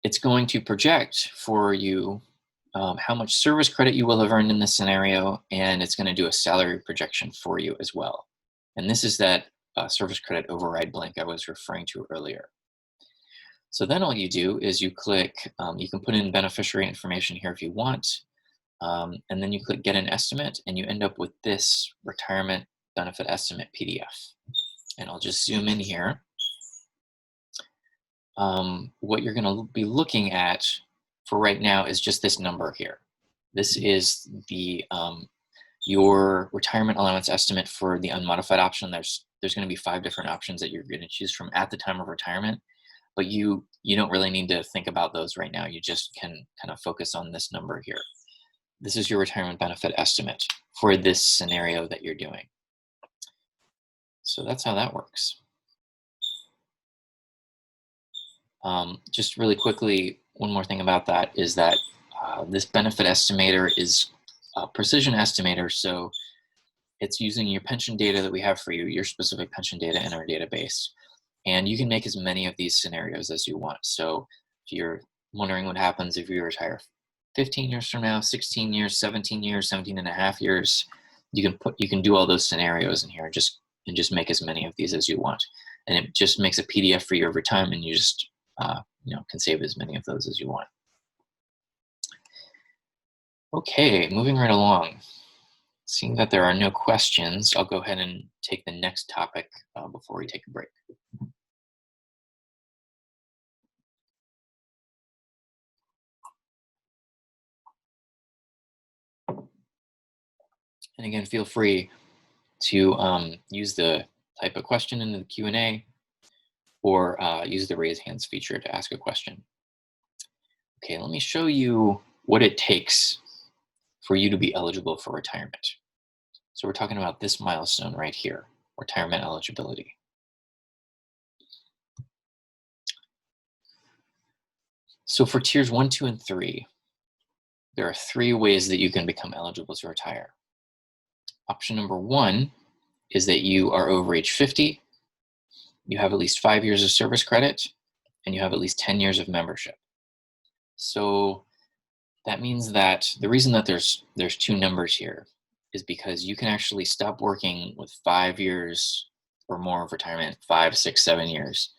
it's going to project for you how much service credit you will have earned in this scenario, and it's going to do a salary projection for you as well. And this is that service credit override blank I was referring to earlier. So then all you do is you click, you can put in beneficiary information here if you want, and then you click Get an Estimate, and you end up with this Retirement Benefit Estimate PDF. And I'll just zoom in here. What you're going to be looking at for right now is just this number here. This is the your retirement allowance estimate for the unmodified option. There's going to be 5 different options that you're going to choose from at the time of retirement, but you don't really need to think about those right now. You just can kind of focus on this number here. This is your retirement benefit estimate for this scenario that you're doing. So that's how that works. Just really quickly, one more thing about that is that this benefit estimator is a precision estimator. So it's using your pension data that we have for you, your specific pension data in our database. And you can make as many of these scenarios as you want. So if you're wondering what happens if you retire 15 years from now, 16 years, 17 years, 17 and a half years, you can do all those scenarios in here and just make as many of these as you want. And it just makes a PDF for you every time, and you just can save as many of those as you want. Okay, moving right along. Seeing that there are no questions, I'll go ahead and take the next topic before we take a break. And again, feel free to use the type a question into the Q&A or use the raise hands feature to ask a question. Okay, let me show you what it takes for you to be eligible for retirement. So we're talking about this milestone right here. retirement eligibility. So for tiers 1, 2, and 3, there are 3 ways that you can become eligible to retire. Option number 1 is that you are over age 50, you have at least 5 years of service credit, and you have at least 10 years of membership. So that means that the reason that there's 2 numbers here is because you can actually stop working with 5 years or more of retirement, 5, 6, 7 years.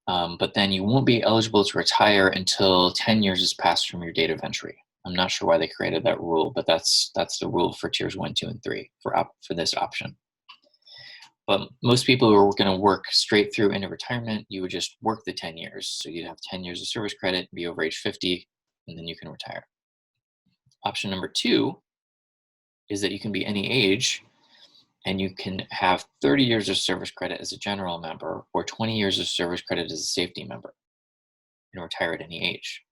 But then you won't be eligible to retire until 10 years has passed from your date of entry. I'm not sure why they created that rule, but that's the rule for tiers 1, 2, and 3 for this option. But most people who are going to work straight through into retirement, you would just work the 10 years. So you'd have 10 years of service credit, be over age 50, and then you can retire. Option number 2 is that you can be any age, and you can have 30 years of service credit as a general member or 20 years of service credit as a safety member and retire at any age.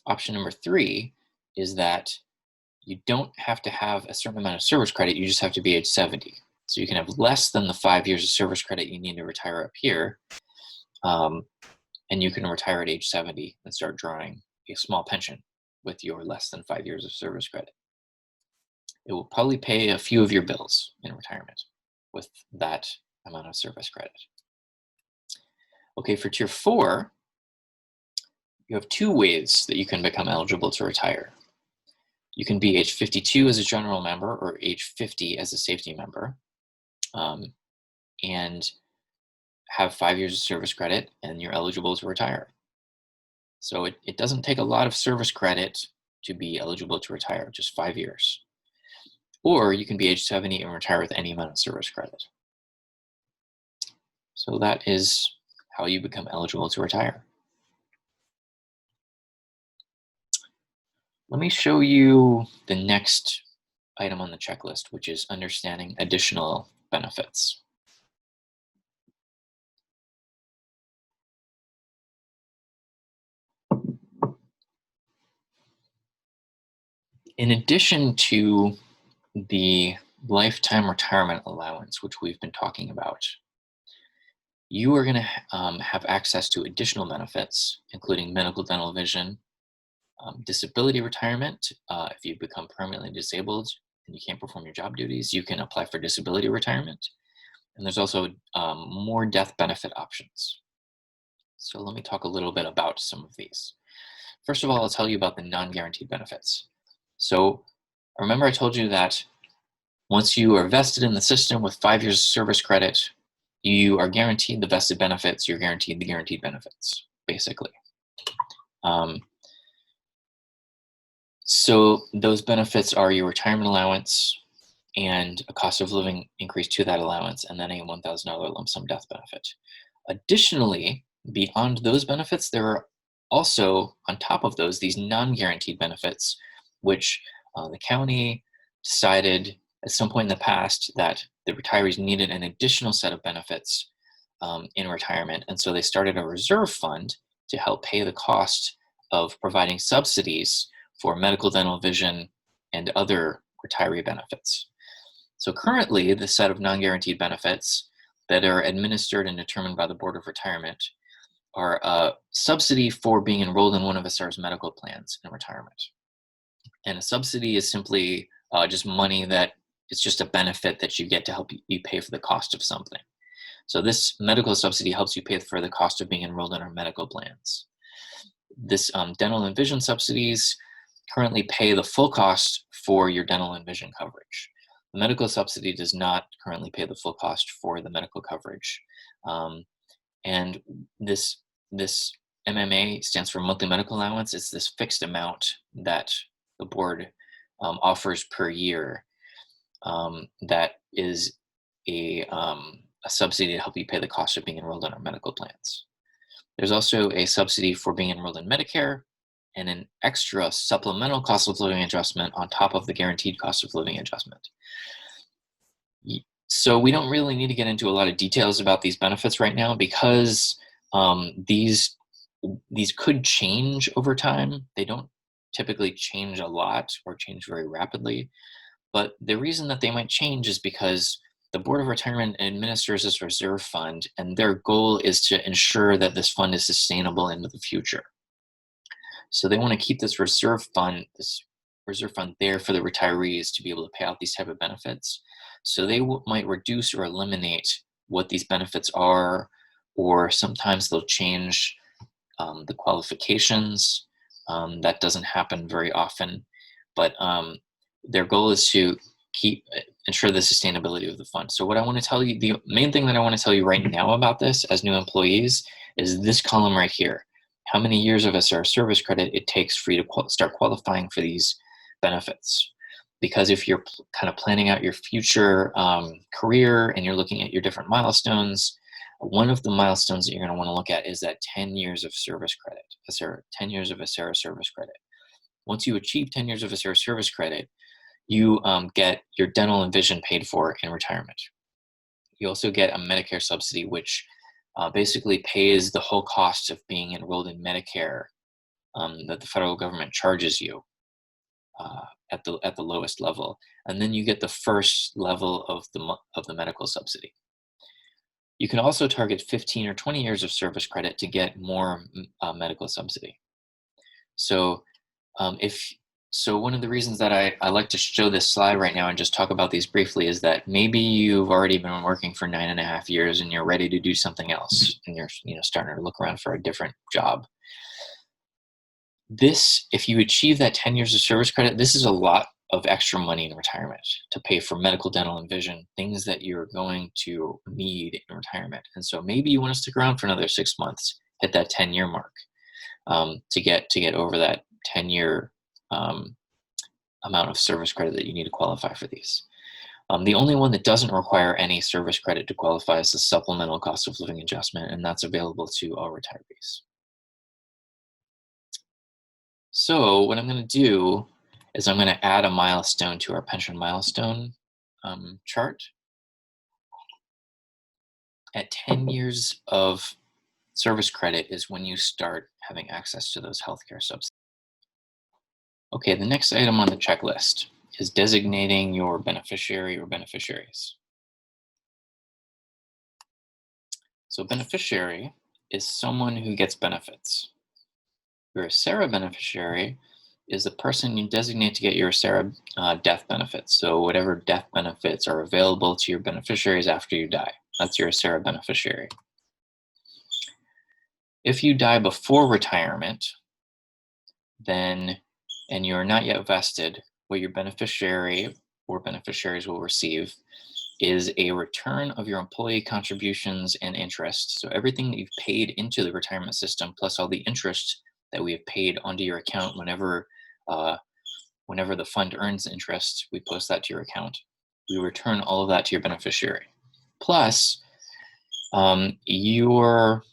Option number 3 is that you don't have to have a certain amount of service credit, you just have to be age 70. So you can have less than the 5 years of service credit you need to retire up here, and you can retire at age 70 and start drawing a small pension with your less than 5 years of service credit. It will probably pay a few of your bills in retirement with that amount of service credit. Okay, for tier 4, you have 2 ways that you can become eligible to retire. You can be age 52 as a general member or age 50 as a safety member, and have 5 years of service credit, and you're eligible to retire. So it doesn't take a lot of service credit to be eligible to retire, just 5 years. Or you can be age 70 and retire with any amount of service credit. So that is how you become eligible to retire. Let me show you the next item on the checklist, which is understanding additional benefits. In addition to the lifetime retirement allowance, which we've been talking about, you are going to have access to additional benefits, including medical, dental, vision, disability retirement. If you become permanently disabled and you can't perform your job duties, you can apply for disability retirement. And there's also more death benefit options. So let me talk a little bit about some of these. First of all, I'll tell you about the non-guaranteed benefits. So remember I told you that once you are vested in the system with 5 years of service credit, you are guaranteed the vested benefits, you're guaranteed the guaranteed benefits, basically. So those benefits are your retirement allowance and a cost of living increase to that allowance, and then a $1,000 lump sum death benefit. Additionally, beyond those benefits, there are also, on top of those, these non-guaranteed benefits, which the county decided at some point in the past that the retirees needed an additional set of benefits in retirement. And so they started a reserve fund to help pay the cost of providing subsidies for medical, dental, vision, and other retiree benefits. So currently, the set of non-guaranteed benefits that are administered and determined by the Board of Retirement are a subsidy for being enrolled in one of AERY's medical plans in retirement. And a subsidy is simply just money that it's just a benefit that you get to help you pay for the cost of something. So this medical subsidy helps you pay for the cost of being enrolled in our medical plans. This dental and vision subsidies currently pay the full cost for your dental and vision coverage. The medical subsidy does not currently pay the full cost for the medical coverage. And this MMA stands for monthly medical allowance. It's this fixed amount that the board offers per year that is a subsidy to help you pay the cost of being enrolled in our medical plans. There's also a subsidy for being enrolled in Medicare and an extra supplemental cost of living adjustment on top of the guaranteed cost of living adjustment. So we don't really need to get into a lot of details about these benefits right now because these could change over time. They don't typically change a lot or change very rapidly. But the reason that they might change is because The Board of Retirement administers this reserve fund, and their goal is to ensure that this fund is sustainable into the future. So they want to keep this reserve fund there for the retirees to be able to pay out these type of benefits. So they might reduce or eliminate what these benefits are, or sometimes they'll change the qualifications. That doesn't happen very often, but their goal is to ensure the sustainability of the fund. So what I want to tell you, the main thing that I want to tell you right now about this as new employees is this column right here. How many years of SR service credit it takes for you to start qualifying for these benefits. Because if you're kind of planning out your future career and you're looking at your different milestones, one of the milestones that you're going to want to look at is that 10 years of service credit, 10 years of AERY service credit. Once you achieve 10 years of AERY service credit, you get your dental and vision paid for in retirement. You also get a Medicare subsidy, which basically pays the whole cost of being enrolled in Medicare that the federal government charges you at the lowest level, and then you get the first level of the medical subsidy. You can also target 15 or 20 years of service credit to get more medical subsidy. So one of the reasons that I like to show this slide right now and just talk about these briefly is that maybe you've already been working for 9.5 years and you're ready to do something else, and you're starting to look around for a different job. If you achieve that 10 years of service credit, this is a lot of extra money in retirement to pay for medical, dental, and vision, things that you're going to need in retirement. And so maybe you want to stick around for another 6 months, hit that 10-year mark to get over that 10-year amount of service credit that you need to qualify for these. The only one that doesn't require any service credit to qualify is the supplemental cost of living adjustment, and that's available to all retirees. So what I'm going to do is I'm going to add a milestone to our pension milestone chart. At 10 years of service credit is when you start having access to those healthcare subsidies. Okay, the next item on the checklist is designating your beneficiary or beneficiaries. So beneficiary is someone who gets benefits. Your AERY beneficiary is the person you designate to get your AERY death benefits. So whatever death benefits are available to your beneficiaries after you die, that's your AERY beneficiary. If you die before retirement, then, and you're not yet vested, what your beneficiary or beneficiaries will receive is a return of your employee contributions and interest. So everything that you've paid into the retirement system, plus all the interest that we have paid onto your account whenever the fund earns interest, we post that to your account. We return all of that to your beneficiary. Plus, your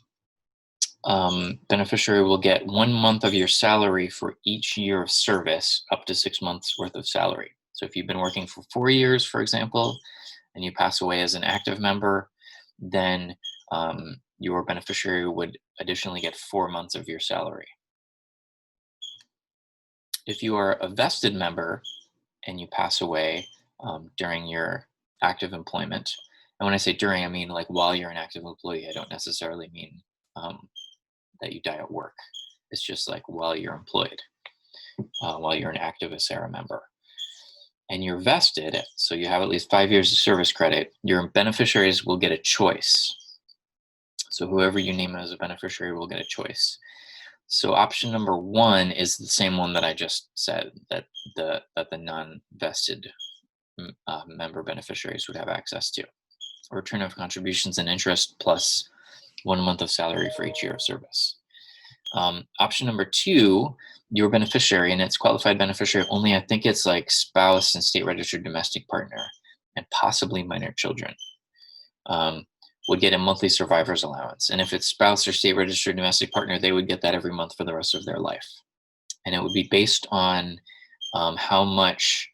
beneficiary will get 1 month of your salary for each year of service, up to 6 months worth of salary. So if you've been working for 4 years, for example, and you pass away as an active member, then your beneficiary would additionally get 4 months of your salary. If you are a vested member and you pass away during your active employment, and when I say during, I mean like while you're an active employee. I don't necessarily mean that you die at work. It's just like while you're employed, while you're an active AERY member. And you're vested, so you have at least 5 years of service credit, your beneficiaries will get a choice. So whoever you name as a beneficiary will get a choice. So option number 1 is the same one that I just said, that the non-vested member beneficiaries would have access to. A return of contributions and interest plus 1 month of salary for each year of service. Option number 2, your beneficiary, and it's qualified beneficiary only, I think it's like spouse and state registered domestic partner and possibly minor children, would get a monthly survivor's allowance. And if it's spouse or state registered domestic partner, they would get that every month for the rest of their life. And it would be based on how much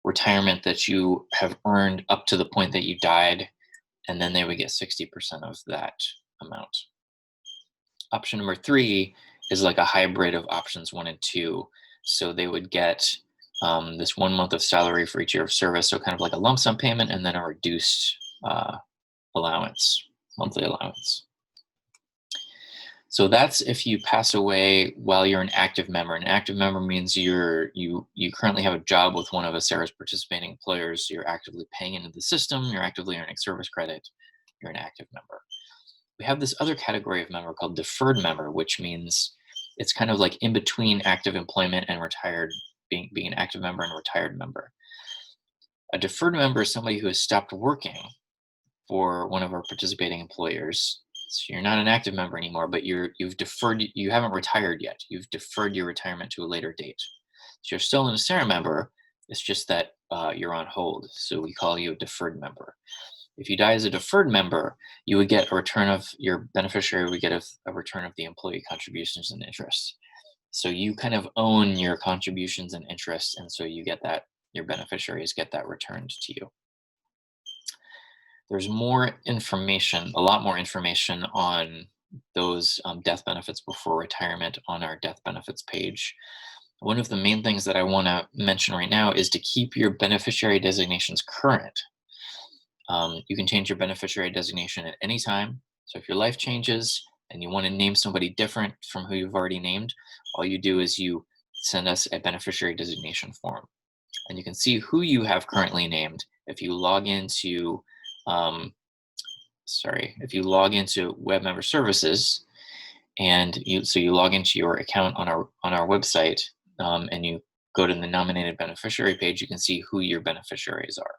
retirement that you have earned up to the point that you died, and then they would get 60% of that amount. Option number 3 is like a hybrid of options 1 and 2. So they would get this 1 month of salary for each year of service, so kind of like a lump sum payment, and then a reduced uh, allowance, monthly allowance. So that's if you pass away while you're an active member. An active member means you currently have a job with one of AERY's participating employers. You're actively paying into the system. You're actively earning service credit. You're an active member. We have this other category of member called deferred member, which means it's kind of like in between active employment and retired, being an active member and a retired member. A deferred member is somebody who has stopped working for one of our participating employers. So you're not an active member anymore, but you've deferred. You haven't retired yet. You've deferred your retirement to a later date. So you're still an AERY member. It's just that you're on hold. So we call you a deferred member. If you die as a deferred member, you would get a return of your beneficiary would get a return of the employee contributions and interest. So you kind of own your contributions and interests, and so you get that, your beneficiaries get that returned to you. There's more information, a lot more information on those death benefits before retirement on our death benefits page. One of the main things that I want to mention right now is to keep your beneficiary designations current. You can change your beneficiary designation at any time. So if your life changes and you want to name somebody different from who you've already named, all you do is you send us a beneficiary designation form. And you can see who you have currently named if you log into if you log into Web Member Services, and you log into your account on our website, and you go to the nominated beneficiary page, you can see who your beneficiaries are.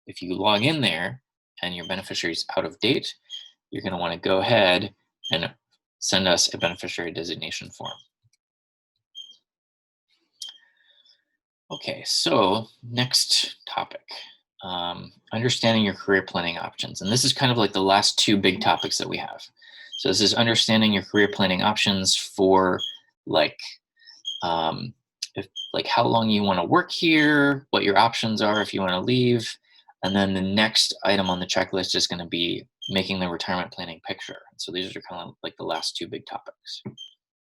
If you log in there and your beneficiary is out of date, you're going to want to go ahead and send us a beneficiary designation form. Okay, so next topic. Understanding your career planning options. And this is kind of like the last two big topics that we have. So this is understanding your career planning options for like how long you want to work here, what your options are if you want to leave. And then the next item on the checklist is going to be making the retirement planning picture. So these are kind of like the last two big topics.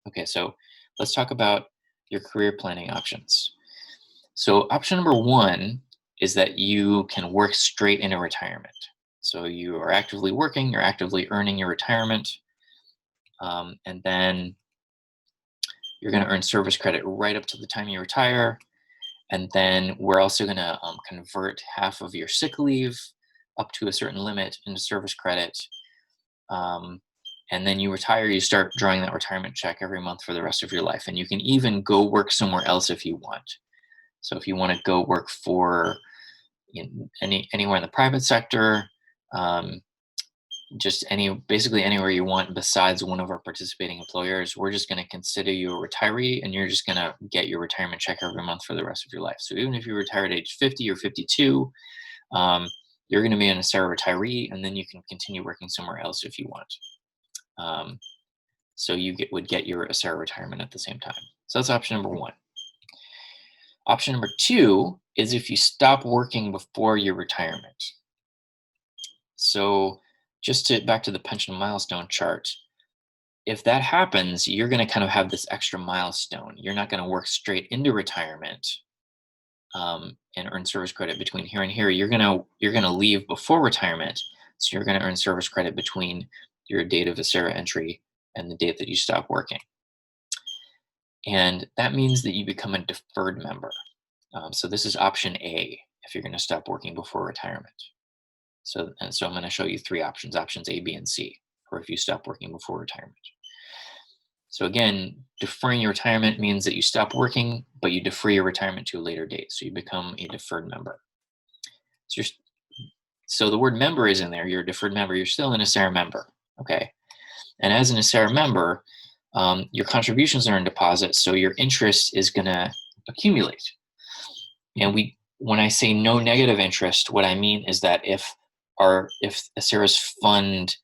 Okay, so let's talk about your career planning options. So option number one is that you can work straight into retirement. So you are actively working, you're actively earning your retirement, and then you're going to earn service credit right up to the time you retire. And then we're also going to convert half of your sick leave up to a certain limit into service credit. And then you retire, you start drawing that retirement check every month for the rest of your life. And you can even go work somewhere else if you want. So if you want to go work for anywhere in the private sector, basically anywhere you want besides one of our participating employers, we're just going to consider you a retiree, and you're just going to get your retirement check every month for the rest of your life. So even if you retire at age 50 or 52, you're going to be an AERY retiree, and then you can continue working somewhere else if you want. So you would get your AERY retirement at the same time. So that's option number one. Option number two is if you stop working before your retirement. So back to the pension milestone chart, if that happens, you're going to kind of have this extra milestone. You're not going to work straight into retirement and earn service credit between here and here. You're going to leave before retirement, so you're going to earn service credit between your date of AERY entry and the date that you stop working. And that means that you become a deferred member. So this is option A if you're going to stop working before retirement. So I'm going to show you three options A, B, and C, for if you stop working before retirement. So again, deferring your retirement means that you stop working, but you defer your retirement to a later date. So you become a deferred member. So the word member is in there. You're a deferred member. You're still an AERY member. Okay. And as an AERY member, your contributions are in deposit, so your interest is going to accumulate. And when I say no negative interest, what I mean is that if AERY's fund,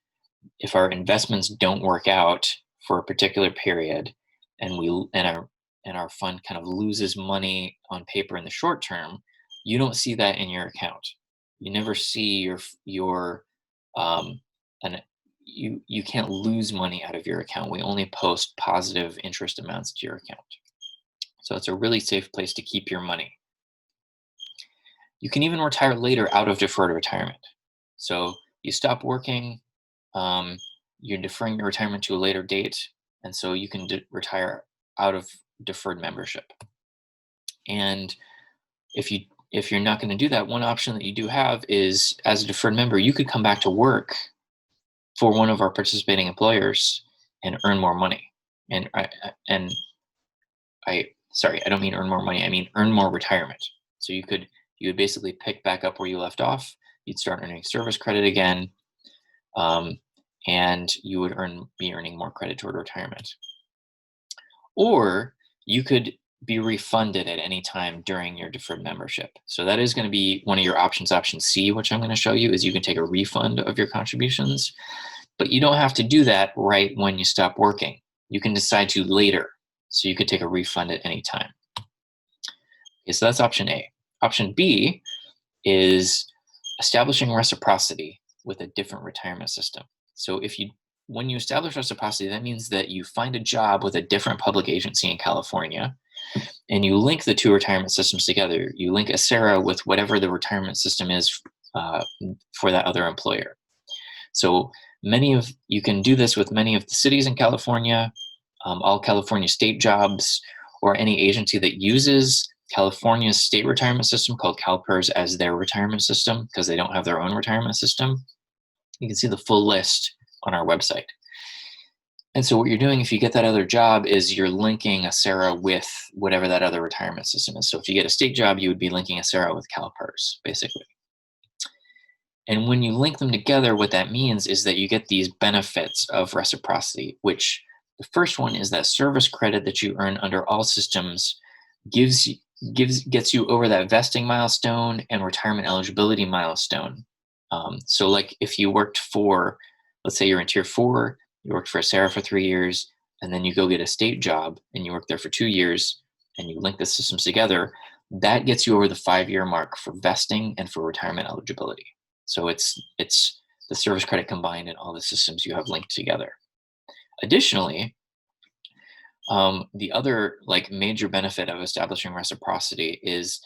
if our investments don't work out for a particular period, and our fund kind of loses money on paper in the short term, you don't see that in your account. You never see you can't lose money out of your account. We only post positive interest amounts to your account. So it's a really safe place to keep your money. You can even retire later out of deferred retirement. So you stop working, um, you're deferring your retirement to a later date, and so you can retire out of deferred membership. And if you if you're not going to do that, one option that you do have is, as a deferred member, you could come back to work for one of our participating employers and earn more money. And I sorry, I don't mean earn more money. I mean earn more retirement. So you would basically pick back up where you left off. You'd start earning service credit again, um, and you would be earning more credit toward retirement. Or you could be refunded at any time during your deferred membership. So that is going to be one of your options. Option C, which I'm going to show you, is you can take a refund of your contributions, but you don't have to do that right when you stop working. You can decide to later. So you could take a refund at any time. Okay, so that's option A. Option B is establishing reciprocity with a different retirement system. So when you establish reciprocity, that means that you find a job with a different public agency in California, and you link the two retirement systems together. You link AERY with whatever the retirement system is for that other employer. So you can do this with many of the cities in California, all California state jobs, or any agency that uses California's state retirement system called CalPERS as their retirement system because they don't have their own retirement system. You can see the full list on our website. And so what you're doing if you get that other job is you're linking AERY with whatever that other retirement system is. So if you get a state job, you would be linking AERY with CalPERS, basically. And when you link them together, what that means is that you get these benefits of reciprocity, which the first one is that service credit that you earn under all systems gets you over that vesting milestone and retirement eligibility milestone. So like if you worked for, let's say you're in tier 4, you worked for AERY for 3 years, and then you go get a state job and you work there for 2 years and you link the systems together, that gets you over the 5-year mark for vesting and for retirement eligibility. So it's the service credit combined in all the systems you have linked together. Additionally, the other major benefit of establishing reciprocity is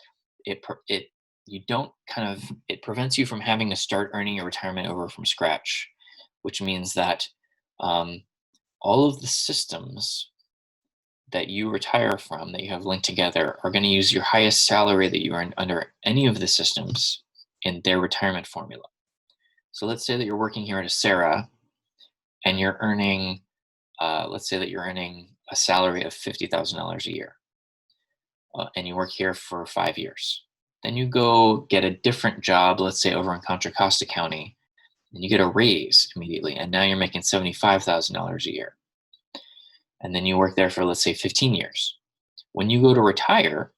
it prevents you from having to start earning your retirement over from scratch, which means that all of the systems that you retire from that you have linked together are going to use your highest salary that you earned under any of the systems in their retirement formula. So let's say that you're working here at AERY and you're earning, let's say that you're earning a salary of $50,000 a year, and you work here for 5 years. Then you go get a different job, let's say over in Contra Costa County, and you get a raise immediately, and now you're making $75,000 a year. And then you work there for, let's say, 15 years. When you go to retire,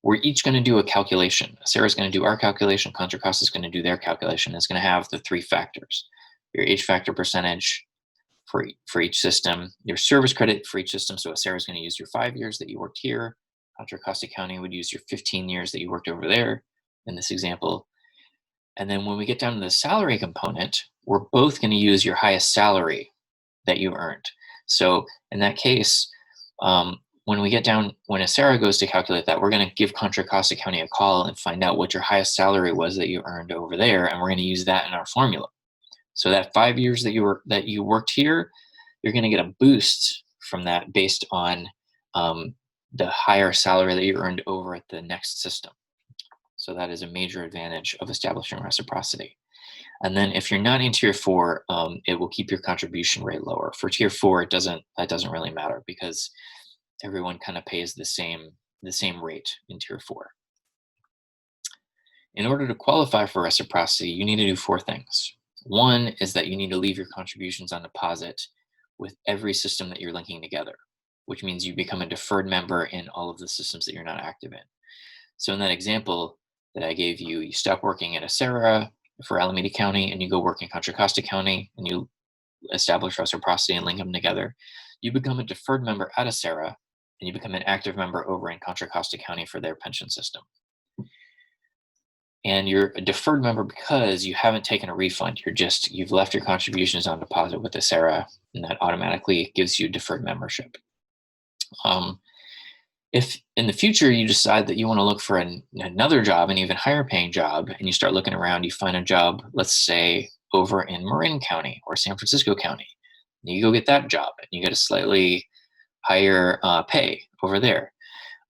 we're each going to do a calculation. Sarah's going to do our calculation. Contra Costa is going to do their calculation. It's going to have the 3 factors: your age factor percentage for each system, your service credit for each system. So Sarah's going to use your 5 years that you worked here. Contra Costa County would use your 15 years that you worked over there in this example. And then when we get down to the salary component, we're both going to use your highest salary that you earned. So in that case, when AERY goes to calculate that, we're going to give Contra Costa County a call and find out what your highest salary was that you earned over there, and we're going to use that in our formula. So that 5 years that you worked here, you're going to get a boost from that based on the higher salary that you earned over at the next system. So that is a major advantage of establishing reciprocity. And then if you're not in tier 4, it will keep your contribution rate lower. For tier 4, that doesn't really matter because everyone kind of pays the same rate in tier 4. In order to qualify for reciprocity, you need to do 4 things. One is that you need to leave your contributions on deposit with every system that you're linking together, which means you become a deferred member in all of the systems that you're not active in. So in that example that I gave you, you stop working at AERY for Alameda County and you go work in Contra Costa County and you establish reciprocity and link them together. You become a deferred member at AERY and you become an active member over in Contra Costa County for their pension system. And you're a deferred member because you haven't taken a refund. You've left your contributions on deposit with AERY, and that automatically gives you deferred membership. If in the future you decide that you want to look for another job, an even higher paying job, and you start looking around, you find a job, let's say over in Marin County or San Francisco County, you go get that job and you get a slightly higher pay over there,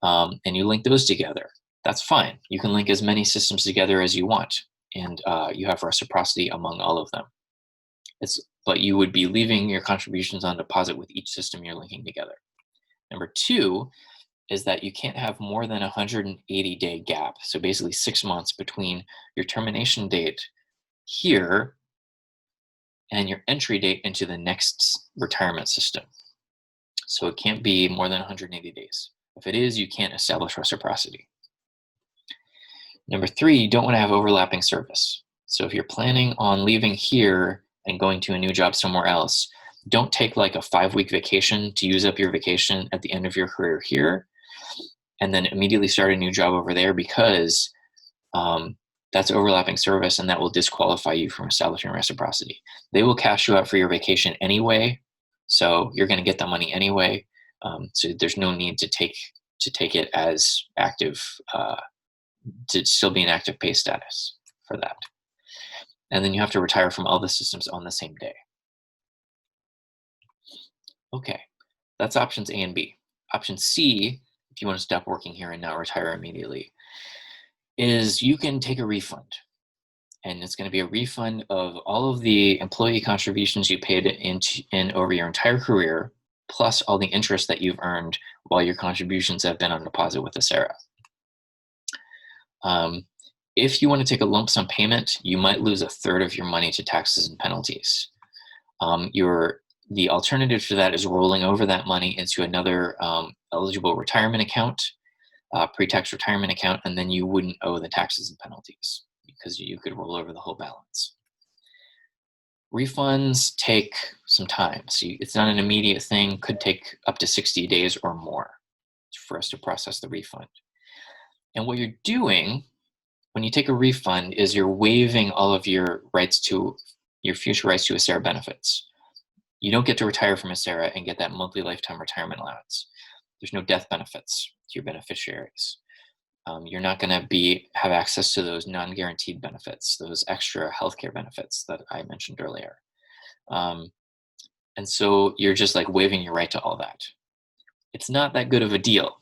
and you link those together. That's fine. You can link as many systems together as you want, and you have reciprocity among all of them. But you would be leaving your contributions on deposit with each system you're linking together. Number two is that you can't have more than 180-day gap. So basically 6 months between your termination date here and your entry date into the next retirement system. So it can't be more than 180 days. If it is, you can't establish reciprocity. Number three, you don't want to have overlapping service. So if you're planning on leaving here and going to a new job somewhere else, don't take like a 5-week vacation to use up your vacation at the end of your career here and then immediately start a new job over there, because that's overlapping service and that will disqualify you from establishing reciprocity. They will cash you out for your vacation anyway, so you're going to get the money anyway. So there's no need to take it as active, to still be in active pay status for that. And then you have to retire from all the systems on the same day. Okay, that's options A and B. Option C, if you want to stop working here and not retire immediately, is you can take a refund. And it's going to be a refund of all of the employee contributions you paid in over your entire career, plus all the interest that you've earned while your contributions have been on deposit with AERY. If you want to take a lump sum payment, you might lose a third of your money to taxes and penalties. The alternative to that is rolling over that money into another eligible retirement account, pre-tax retirement account, and then you wouldn't owe the taxes and penalties because you could roll over the whole balance. Refunds take some time. So it's not an immediate thing, could take up to 60 days or more for us to process the refund. And what you're doing when you take a refund is you're waiving all of your future rights to AERY benefits. You don't get to retire from AERY and get that monthly lifetime retirement allowance. There's no death benefits to your beneficiaries. You're not going to have access to those non-guaranteed benefits, those extra healthcare benefits that I mentioned earlier. And so you're just like waiving your right to all that. It's not that good of a deal.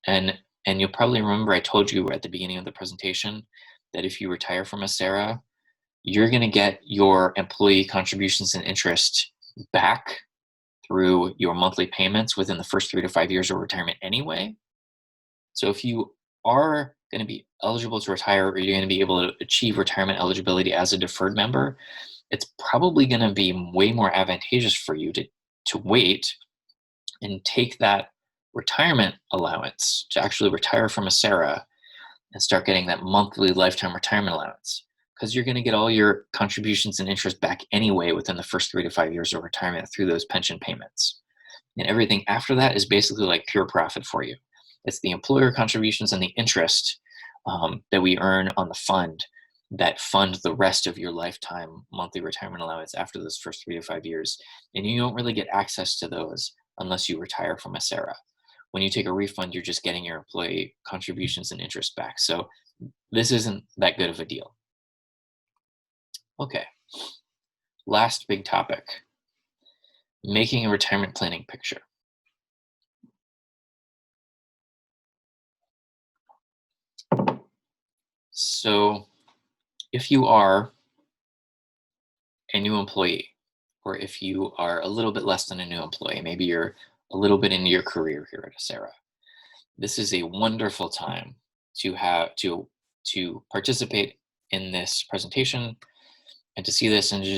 And you'll probably remember I told you at the beginning of the presentation that if you retire from AERY, you're going to get your employee contributions and interest back through your monthly payments within the first 3 to 5 years of retirement anyway. So if you are going to be eligible to retire, or you're going to be able to achieve retirement eligibility as a deferred member, it's probably going to be way more advantageous for you to wait and take that retirement allowance to actually retire from AERY and start getting that monthly lifetime retirement allowance, because you're going to get all your contributions and interest back anyway within the first 3 to 5 years of retirement through those pension payments. And everything after that is basically like pure profit for you. It's the employer contributions and the interest that we earn on the fund that fund the rest of your lifetime monthly retirement allowance after those first 3 to 5 years. And you don't really get access to those unless you retire from AERY. When you take a refund, you're just getting your employee contributions and interest back. So this isn't that good of a deal. Okay, last big topic, making a retirement planning picture. So if you are a new employee, or if you are a little bit less than a new employee, maybe you're a little bit into your career here at AERY, this is a wonderful time to participate in this presentation and to see this and to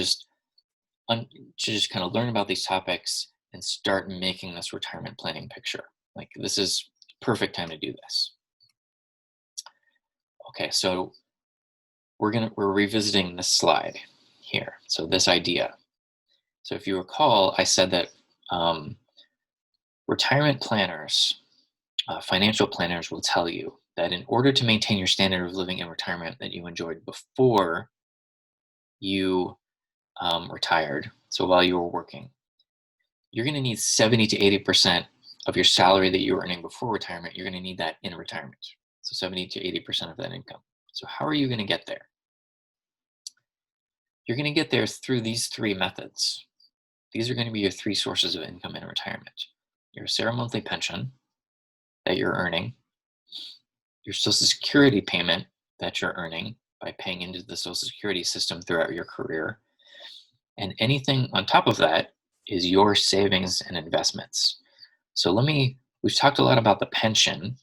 just kind of learn about these topics and start making this retirement planning picture. Like, this is perfect time to do this. Okay, so we're revisiting this slide here. So this idea. So if you recall, I said that retirement planners, financial planners will tell you that in order to maintain your standard of living in retirement that you enjoyed before you retired, so while you were working, you're going to need 70 to 80% of your salary that you were earning before retirement, you're going to need that in retirement. So 70 to 80% of that income. So how are you going to get there? You're going to get there through these three methods. These are going to be your three sources of income in retirement. Your AERY monthly pension that you're earning, your Social Security payment that you're earning by paying into the Social Security system throughout your career, and anything on top of that is your savings and investments. So we've talked a lot about the pension.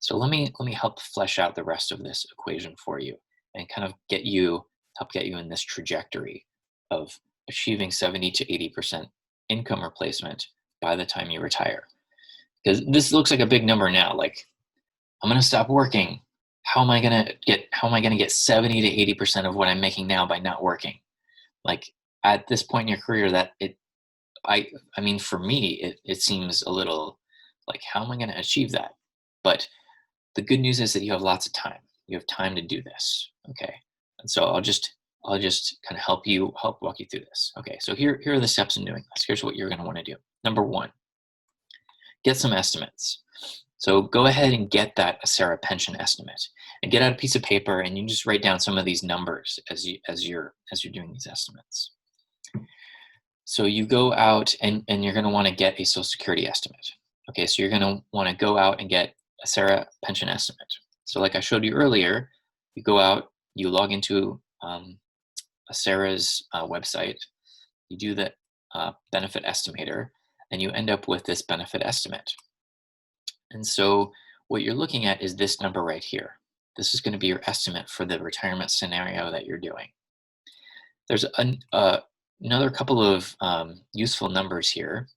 So let me help flesh out the rest of this equation for you and kind of help get you in this trajectory of achieving 70 to 80% income replacement by the time you retire. Because this looks like a big number now. Like, I'm going to stop working. How am I going to get 70 to 80% of what I'm making now by not working? Like, at this point in your career, I mean, for me, it seems a little like, how am I going to achieve that? But the good news is that you have lots of time. You have time to do this. Okay. And so I'll just kind of help walk you through this. Okay. So here are the steps in doing this. Here's what you're going to want to do. Number one, get some estimates. So go ahead and get that AERY pension estimate and get out a piece of paper, and you just write down some of these numbers as you're doing these estimates. So you go out and you're going to want to get a Social Security estimate. Okay, so you're going to want to go out and get a AERY pension estimate. So like I showed you earlier, you go out, you log into AERY's website, you do the benefit estimator, and you end up with this benefit estimate. And so what you're looking at is this number right here. This is going to be your estimate for the retirement scenario that you're doing. There's another couple of useful numbers here.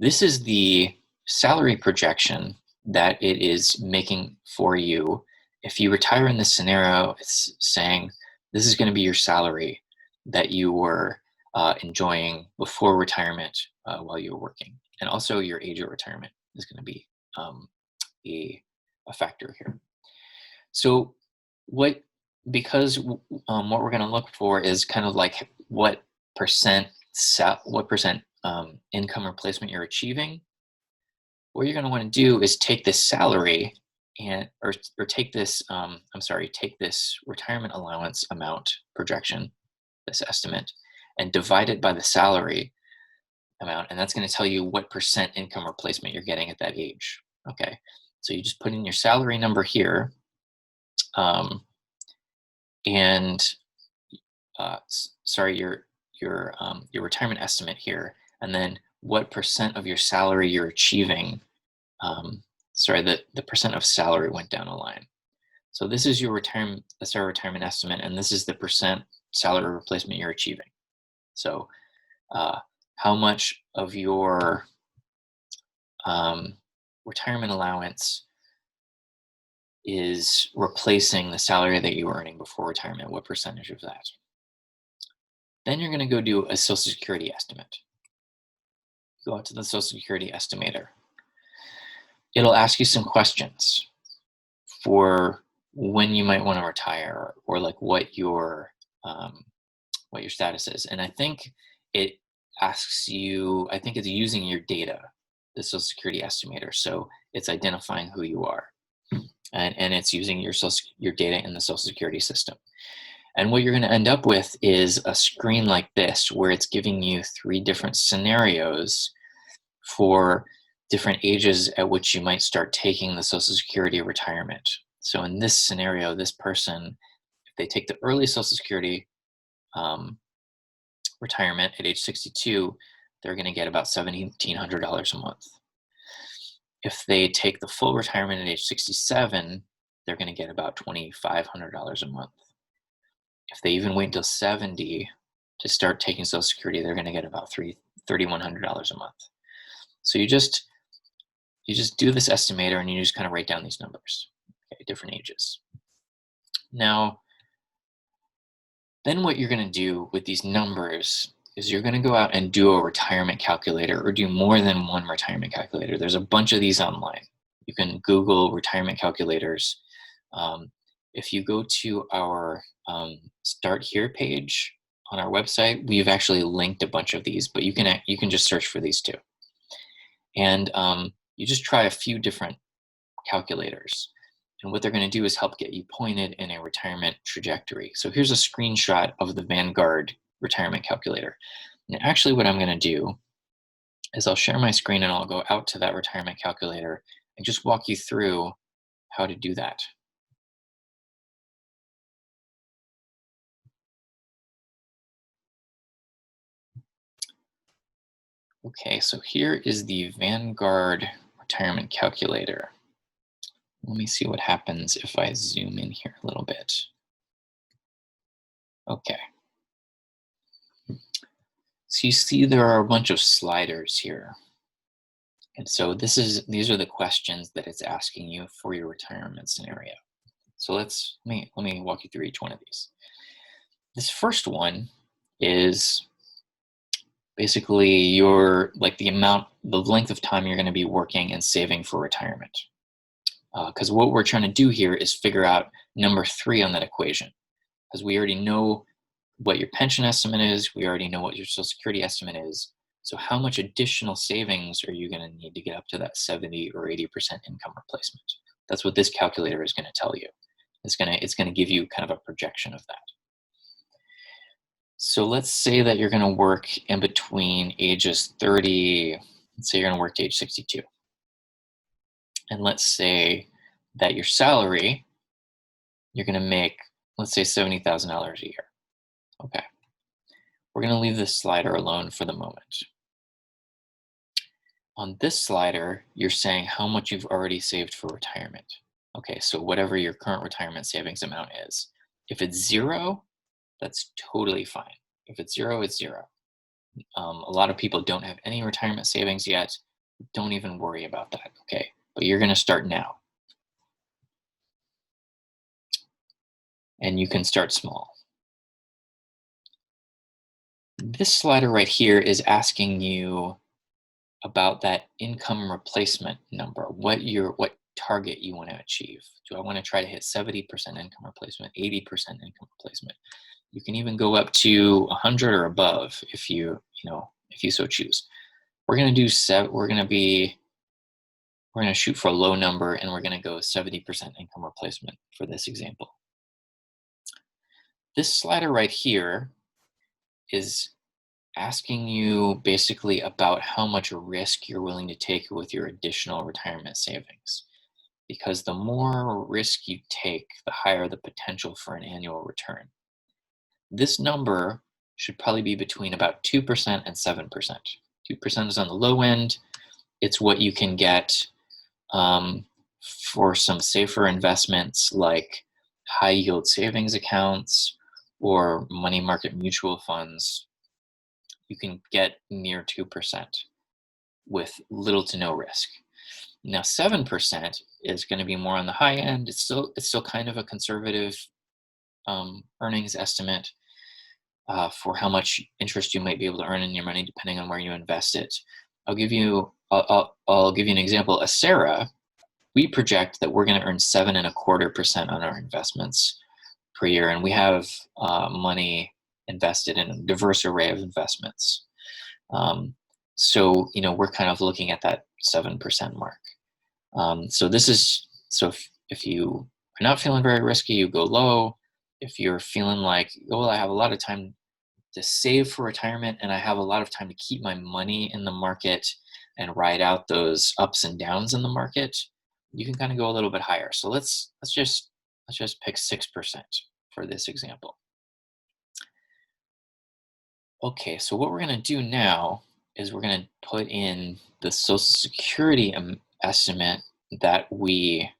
This is the salary projection that it is making for you. If you retire in this scenario, it's saying this is going to be your salary that you were enjoying before retirement while you were working. And also your age of retirement is going to be a factor here. So what we're going to look for is kind of like what percent income replacement you're achieving. What you're going to want to do is take this salary or take this take this retirement allowance amount projection, this estimate, and divide it by the salary amount, and that's going to tell you what percent income replacement you're getting at that age. Okay, so you just put in your salary number here, your retirement estimate here, and then what percent of your salary you're achieving. The percent of salary went down a line. So this is your retirement estimate, and this is the percent salary replacement you're achieving. So how much of your retirement allowance is replacing the salary that you were earning before retirement? What percentage of that? Then you're going to go do a Social Security estimate. Go out to the Social Security estimator. It'll ask you some questions for when you might want to retire, or like what your status is. And I think it's using your data, the Social Security estimator. So it's identifying who you are, and it's using your data in the Social Security system. And what you're going to end up with is a screen like this, where it's giving you 3 different scenarios for different ages at which you might start taking the Social Security retirement. So in this scenario, this person, if they take the early Social Security retirement at age 62, they're going to get about $1,700 a month. If they take the full retirement at age 67, they're going to get about $2,500 a month. If they even wait until 70 to start taking Social Security, they're going to get about $3,100 a month. So you just do this estimator, and you just kind of write down these numbers, okay, different ages. Now, then what you're going to do with these numbers is you're going to go out and do a retirement calculator, or do more than one retirement calculator. There's a bunch of these online. You can Google retirement calculators. If you go to our Start Here page on our website, we've actually linked a bunch of these, but you can just search for these too. And you just try a few different calculators. And what they're going to do is help get you pointed in a retirement trajectory. So here's a screenshot of the Vanguard retirement calculator. And actually what I'm going to do is I'll share my screen and I'll go out to that retirement calculator and just walk you through how to do that. Okay, so here is the Vanguard retirement calculator. Let me see what happens if I zoom in here a little bit. Okay. So you see there are a bunch of sliders here. And so these are the questions that it's asking you for your retirement scenario. So let me walk you through each one of these. This first one is basically your the length of time you're going to be working and saving for retirement. Because what we're trying to do here is figure out number 3 on that equation. Because we already know what your pension estimate is, we already know what your Social Security estimate is. So how much additional savings are you going to need to get up to that 70 or 80% income replacement? That's what this calculator is going to tell you. It's going to give you kind of a projection of that. So let's say that you're going to work in between ages 30, let's say you're going to work to age 62. And let's say that your salary, you're going to make, let's say $70,000 a year. Okay. We're going to leave this slider alone for the moment. On this slider, you're saying how much you've already saved for retirement. Okay, so whatever your current retirement savings amount is. If it's 0, that's totally fine. If it's 0, it's 0. A lot of people don't have any retirement savings yet. Don't even worry about that, okay? But you're going to start now. And you can start small. This slider right here is asking you about that income replacement number, what target you want to achieve. Do I want to try to hit 70% income replacement, 80% income replacement? You can even go up to 100 or above if you so choose. We're going to shoot for a low number, and we're going to go 70% income replacement for this example. This slider right here is asking you basically about how much risk you're willing to take with your additional retirement savings. Because the more risk you take, the higher the potential for an annual return. This number should probably be between about 2% and 7%. 2% is on the low end. It's what you can get for some safer investments like high yield savings accounts or money market mutual funds. You can get near 2% with little to no risk. Now 7% is going to be more on the high end. It's still kind of a conservative earnings estimate for how much interest you might be able to earn in your money depending on where you invest it. I'll give you an example. AERY, we project that we're going to earn 7.25% on our investments per year, and we have money invested in a diverse array of investments. So we're kind of looking at that 7% mark. If you are not feeling very risky, you go low. If you're feeling like, well, I have a lot of time to save for retirement and I have a lot of time to keep my money in the market and ride out those ups and downs in the market, you can kind of go a little bit higher. So let's just pick 6% for this example. Okay, so what we're going to do now is we're going to put in the Social Security estimate that we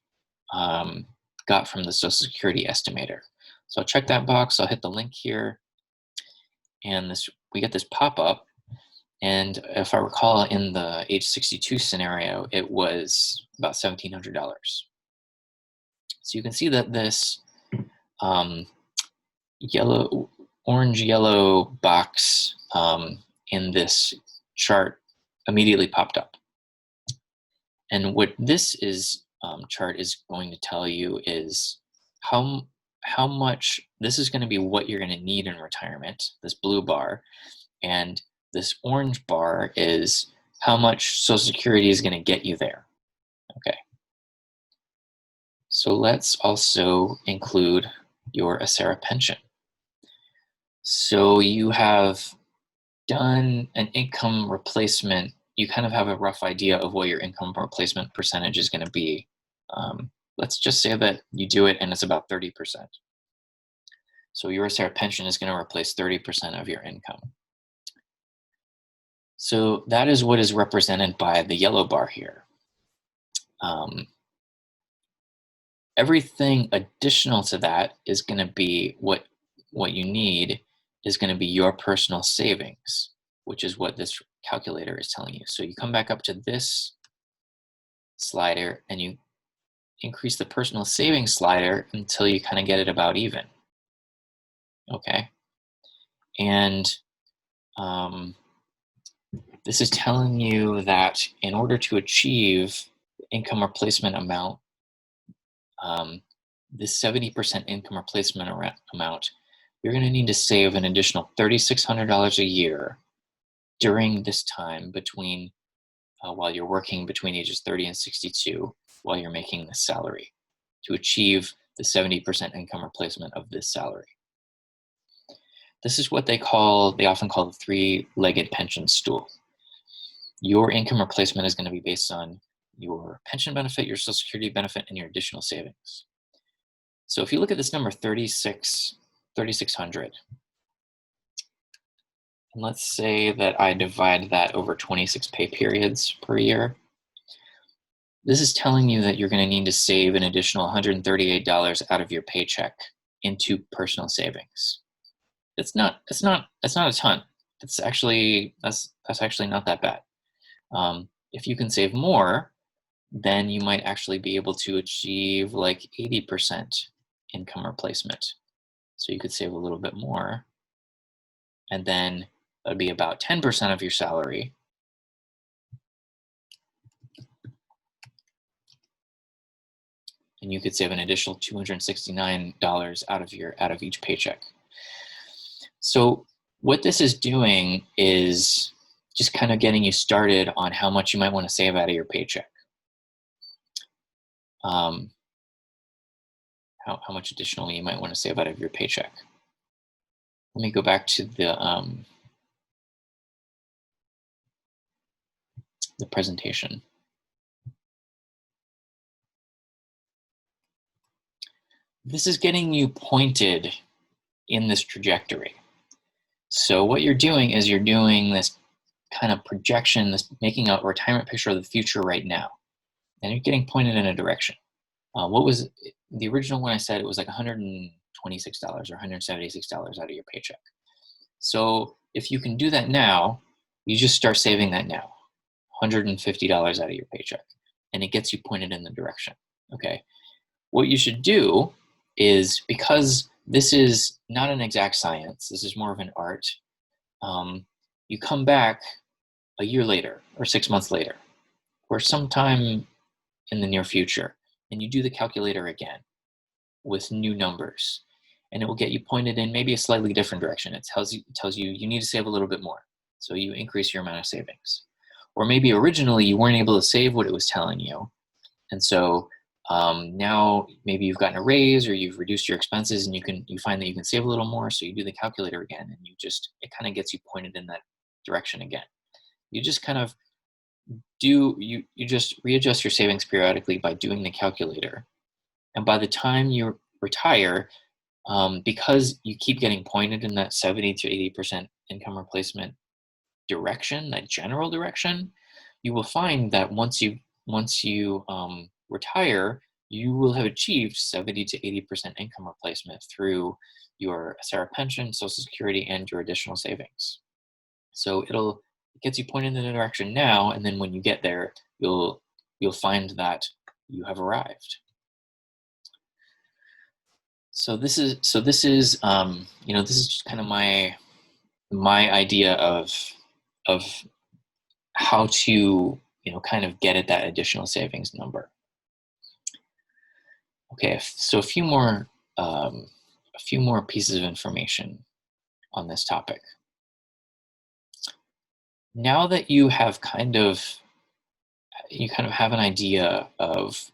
got from the Social Security estimator. So I'll check that box, I'll hit the link here, and we get this pop-up, and if I recall in the age 62 scenario, it was about $1,700. So you can see that this orange-yellow box in this chart immediately popped up. And what this chart is going to tell you is how much this is going to be what you're going to need in retirement, this blue bar, and this orange bar is how much Social Security is going to get you there. Okay. So let's also include your AERY pension. So you have done an income replacement. You kind of have a rough idea of what your income replacement percentage is going to be. Let's just say that you do it and it's about 30%. So your AERY pension is going to replace 30% of your income. So that is what is represented by the yellow bar here. Everything additional to that is going to be what you need is going to be your personal savings, which is what this calculator is telling you. So you come back up to this slider and you increase the personal savings slider until you kind of get it about even. Okay. And this is telling you that in order to achieve the income replacement amount, this 70% income replacement amount, you're going to need to save an additional $3,600 a year during this time between while you're working between ages 30 and 62 while you're making this salary to achieve the 70% income replacement of this salary. This is what they often call the three-legged pension stool. Your income replacement is going to be based on your pension benefit, your Social Security benefit, and your additional savings. So if you look at this number, 3,600, and let's say that I divide that over 26 pay periods per year, this is telling you that you're going to need to save an additional $138 out of your paycheck into personal savings. It's not a ton. That's actually not that bad. If you can save more, then you might actually be able to achieve like 80% income replacement. So you could save a little bit more, and then that would be about 10% of your salary. And you could save an additional $269 out of each paycheck. So what this is doing is just kind of getting you started on how much you might want to save out of your paycheck. How much additionally you might want to save out of your paycheck. Let me go back to the presentation. This is getting you pointed in this trajectory. So what you're doing is you're doing this kind of projection, this making a retirement picture of the future right now. And you're getting pointed in a direction. What was the original one I said? It was like $126 or $176 out of your paycheck. So if you can do that now, you just start saving that now, $150 out of your paycheck, and it gets you pointed in the direction. Okay. What you should do is, because this is not an exact science, this is more of an art, you come back a year later or 6 months later or sometime in the near future, and you do the calculator again with new numbers, and it will get you pointed in maybe a slightly different direction. It tells you you need to save a little bit more, so you increase your amount of savings. Or maybe originally you weren't able to save what it was telling you, and so now maybe you've gotten a raise or you've reduced your expenses, and you find that you can save a little more, so you do the calculator again, and it kind of gets you pointed in that direction again. You just kind of you just readjust your savings periodically by doing the calculator, and by the time you retire, because you keep getting pointed in that 70 to 80% income replacement direction, that general direction, you will find that once you retire, you will have achieved 70 to 80% income replacement through your AERY pension, Social Security, and your additional savings. So it gets you pointed in the direction now, and then when you get there, you'll find that you have arrived. So this is this is just kind of my idea of how to kind of get at that additional savings number. Okay, so a few more pieces of information on this topic. Now that you have you kind of have an idea of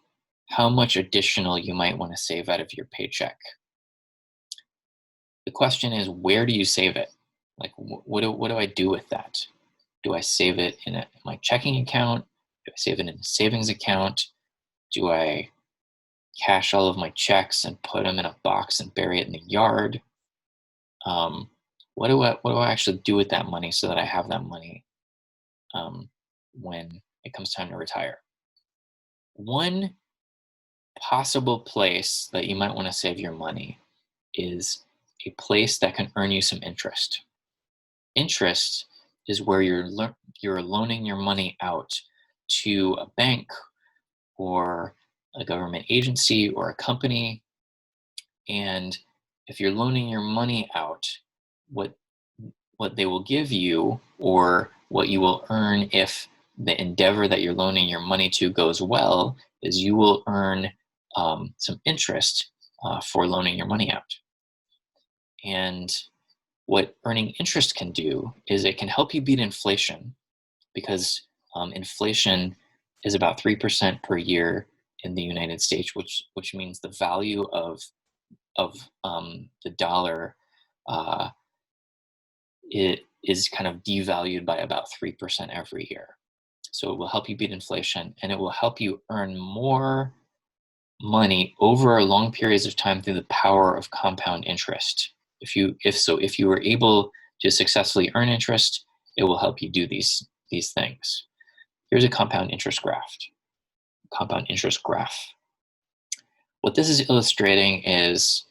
how much additional you might want to save out of your paycheck, the question is, where do you save it? Like, what do I do with that? Do I save it in my checking account? Do I save it in a savings account? Do I cash all of my checks and put them in a box and bury it in the yard? Um, what do I actually do with that money so that I have that money when it comes time to retire? One possible place that you might want to save your money is a place that can earn you some interest. Interest is where you're loaning your money out to a bank or a government agency or a company. And if you're loaning your money out, what what they will give you, or what you will earn if the endeavor that you're loaning your money to goes well, is you will earn some interest for loaning your money out. And what earning interest can do is it can help you beat inflation, because inflation is about 3% per year in the United States, which means the value of the dollar uh, it is kind of devalued by about 3% every year. So it will help you beat inflation, and it will help you earn more money over long periods of time through the power of compound interest. If you were able to successfully earn interest, it will help you do these things. Here's a compound interest graph. Compound interest graph. What this is illustrating is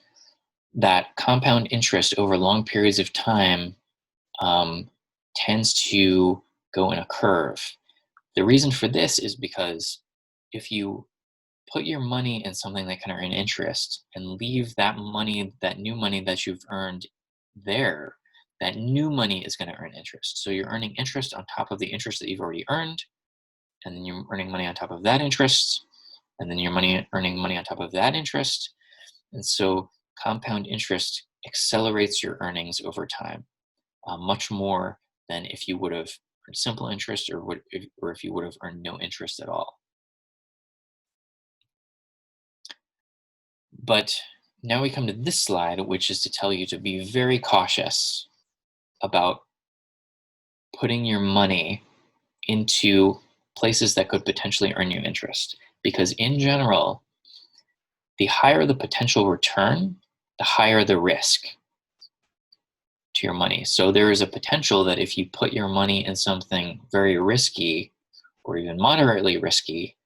that compound interest over long periods of time tends to go in a curve. The reason for this is because if you put your money in something that can earn interest and leave that money, that new money that you've earned there, that new money is going to earn interest. So you're earning interest on top of the interest that you've already earned, and then you're earning money on top of that interest, and then you're earning money on top of that interest. And so compound interest accelerates your earnings over time, much more than if you would have earned simple interest, or if you would have earned no interest at all. But now we come to this slide, which is to tell you to be very cautious about putting your money into places that could potentially earn you interest. Because in general, the higher the potential return, the higher the risk to your money. So there is a potential that if you put your money in something very risky or even moderately risky,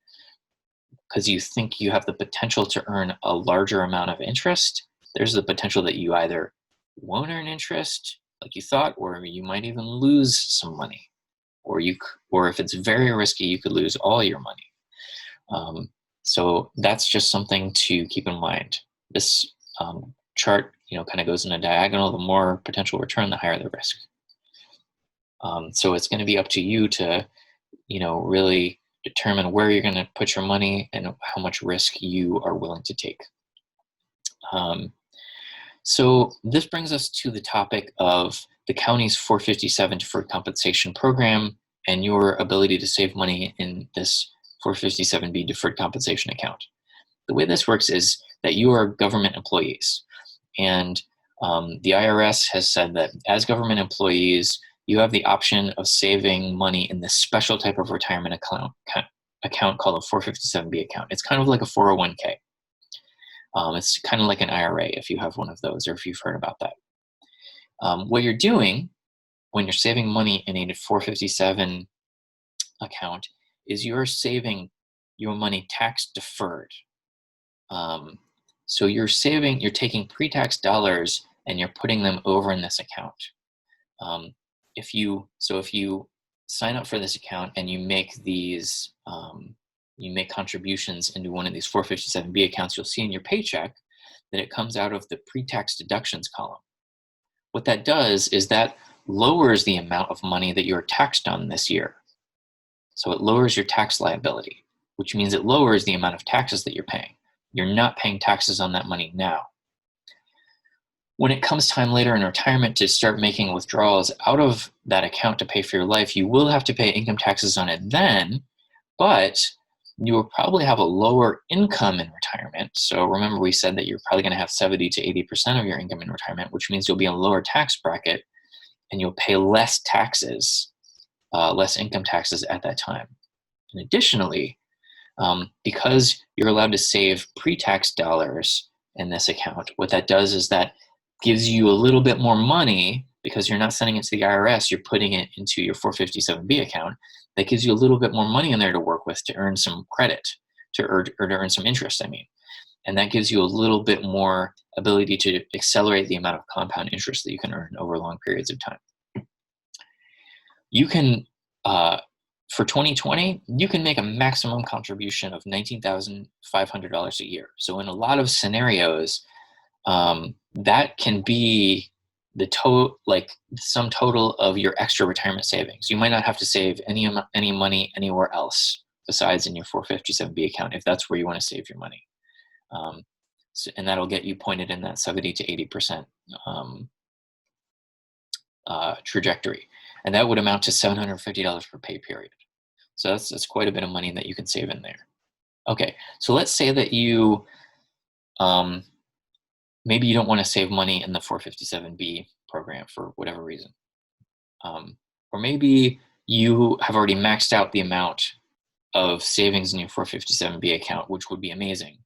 because you think you have the potential to earn a larger amount of interest, there's the potential that you either won't earn interest like you thought, or you might even lose some money, or if it's very risky, you could lose all your money. So that's just something to keep in mind. This chart, kind of goes in a diagonal. The more potential return, the higher the risk. So it's going to be up to you to, really determine where you're going to put your money and how much risk you are willing to take. So this brings us to the topic of the county's 457 deferred compensation program and your ability to save money in this 457B deferred compensation account. The way this works is that you are government employees, and the IRS has said that as government employees, you have the option of saving money in this special type of retirement account called a 457B account. It's kind of like a 401k. It's kind of like an IRA if you have one of those, or if you've heard about that. What you're doing when you're saving money in a 457 account is you're saving your money tax deferred. So you're taking pre-tax dollars and you're putting them over in this account. If you sign up for this account and you make contributions into one of these 457B accounts, you'll see in your paycheck that it comes out of the pre-tax deductions column. What that does is that lowers the amount of money that you're taxed on this year. So it lowers your tax liability, which means it lowers the amount of taxes that you're paying. You're not paying taxes on that money now. When it comes time later in retirement to start making withdrawals out of that account to pay for your life, you will have to pay income taxes on it then, but you will probably have a lower income in retirement. So remember, we said that you're probably going to have 70 to 80% of your income in retirement, which means you'll be in a lower tax bracket and you'll pay less taxes, less income taxes at that time. And additionally, because you're allowed to save pre-tax dollars in this account, what that does is that gives you a little bit more money because you're not sending it to the IRS, you're putting it into your 457B account. That gives you a little bit more money in there to work with to earn some credit, or to earn some interest, I mean. And that gives you a little bit more ability to accelerate the amount of compound interest that you can earn over long periods of time. You can, for 2020, you can make a maximum contribution of $19,500 a year. So in a lot of scenarios, that can be the sum total of your extra retirement savings. You might not have to save any money anywhere else besides in your 457B account if that's where you want to save your money. And that'll get you pointed in that 70 to 80% trajectory. And that would amount to $750 per pay period. So that's quite a bit of money that you can save in there. Okay, so let's say that you maybe you don't want to save money in the 457B program for whatever reason. Or maybe you have already maxed out the amount of savings in your 457B account, which would be amazing.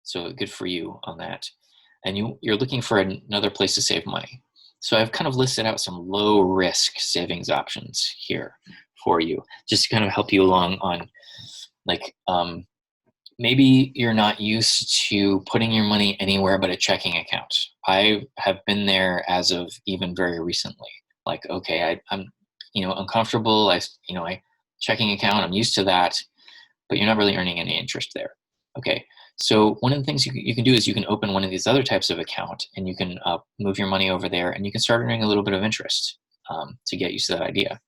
So good for you on that. And you're looking for another place to save money. So I've kind of listed out some low risk savings options here for you, just to kind of help you along on maybe you're not used to putting your money anywhere but a checking account. I have been there as of even very recently. Like, okay, I'm uncomfortable. Checking account, I'm used to that, but you're not really earning any interest there. Okay, so one of the things you can do is you can open one of these other types of account and you can move your money over there and you can start earning a little bit of interest to get used to that idea.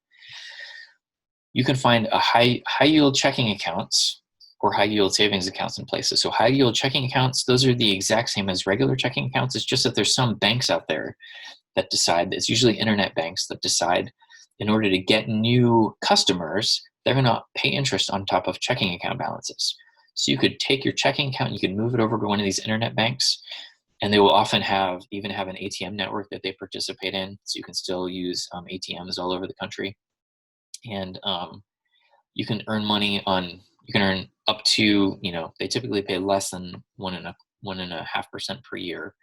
You can find a high yield checking accounts or high yield savings accounts in places. So high yield checking accounts, those are the exact same as regular checking accounts. It's just that there's some banks out there that decide, it's usually internet banks that decide in order to get new customers, they're going to pay interest on top of checking account balances. So you could take your checking account, you can move it over to one of these internet banks, and they will often even have an ATM network that they participate in. So you can still use ATMs all over the country. And you can earn money you can earn up to, they typically pay less than 1.5% per year.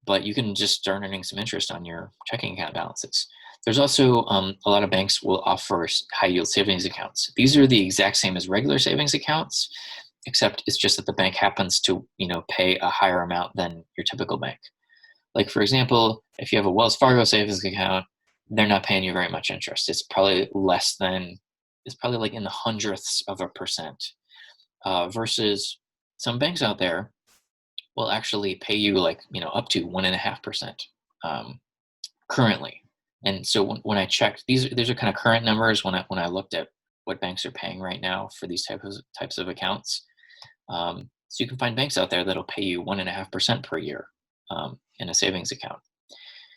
But you can just start earning some interest on your checking account balances. There's also a lot of banks will offer high yield savings accounts. These are the exact same as regular savings accounts, except it's just that the bank happens to, pay a higher amount than your typical bank. Like, for example, if you have a Wells Fargo savings account, they're not paying you very much interest. It's probably like in the hundredths of a percent, versus some banks out there will actually pay you up to 1.5% currently. And so when I checked, these are kind of current numbers when I looked at what banks are paying right now for these types of accounts. So you can find banks out there that'll pay you 1.5% per year in a savings account.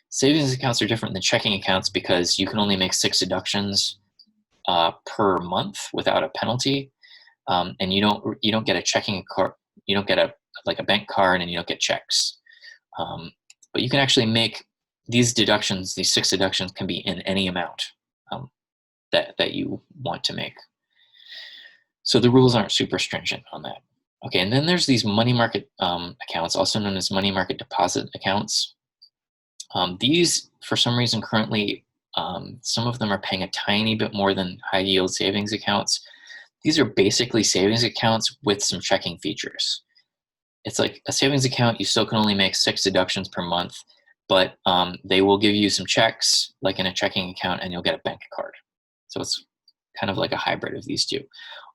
Savings accounts are different than checking accounts because you can only make 6 deductions per month without a penalty, and you don't get a checking card, you don't get a bank card, and you don't get checks. But you can actually make these deductions. These 6 deductions can be in any amount that you want to make. So the rules aren't super stringent on that. Okay, and then there's these money market accounts, also known as money market deposit accounts. These, for some reason, currently, some of them are paying a tiny bit more than high yield savings accounts. These are basically savings accounts with some checking features. It's like a savings account, you still can only make 6 deductions per month, but they will give you some checks like in a checking account, and you'll get a bank card. So it's kind of like a hybrid of these two.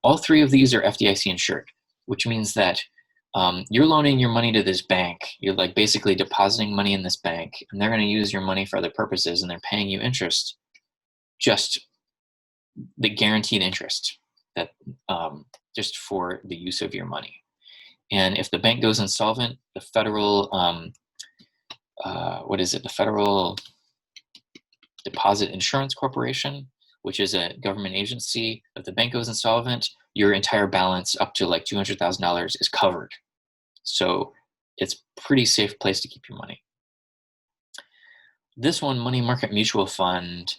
All 3 of these are FDIC insured, which means that you're loaning your money to this bank. You're basically depositing money in this bank, and they're going to use your money for other purposes, and they're paying you interest, just the guaranteed interest that just for the use of your money. And if the bank goes insolvent, the federal, the Federal Deposit Insurance Corporation, which is a government agency, if the bank goes insolvent, your entire balance up to like $200,000 is covered. So it's a pretty safe place to keep your money. This one, money market mutual fund,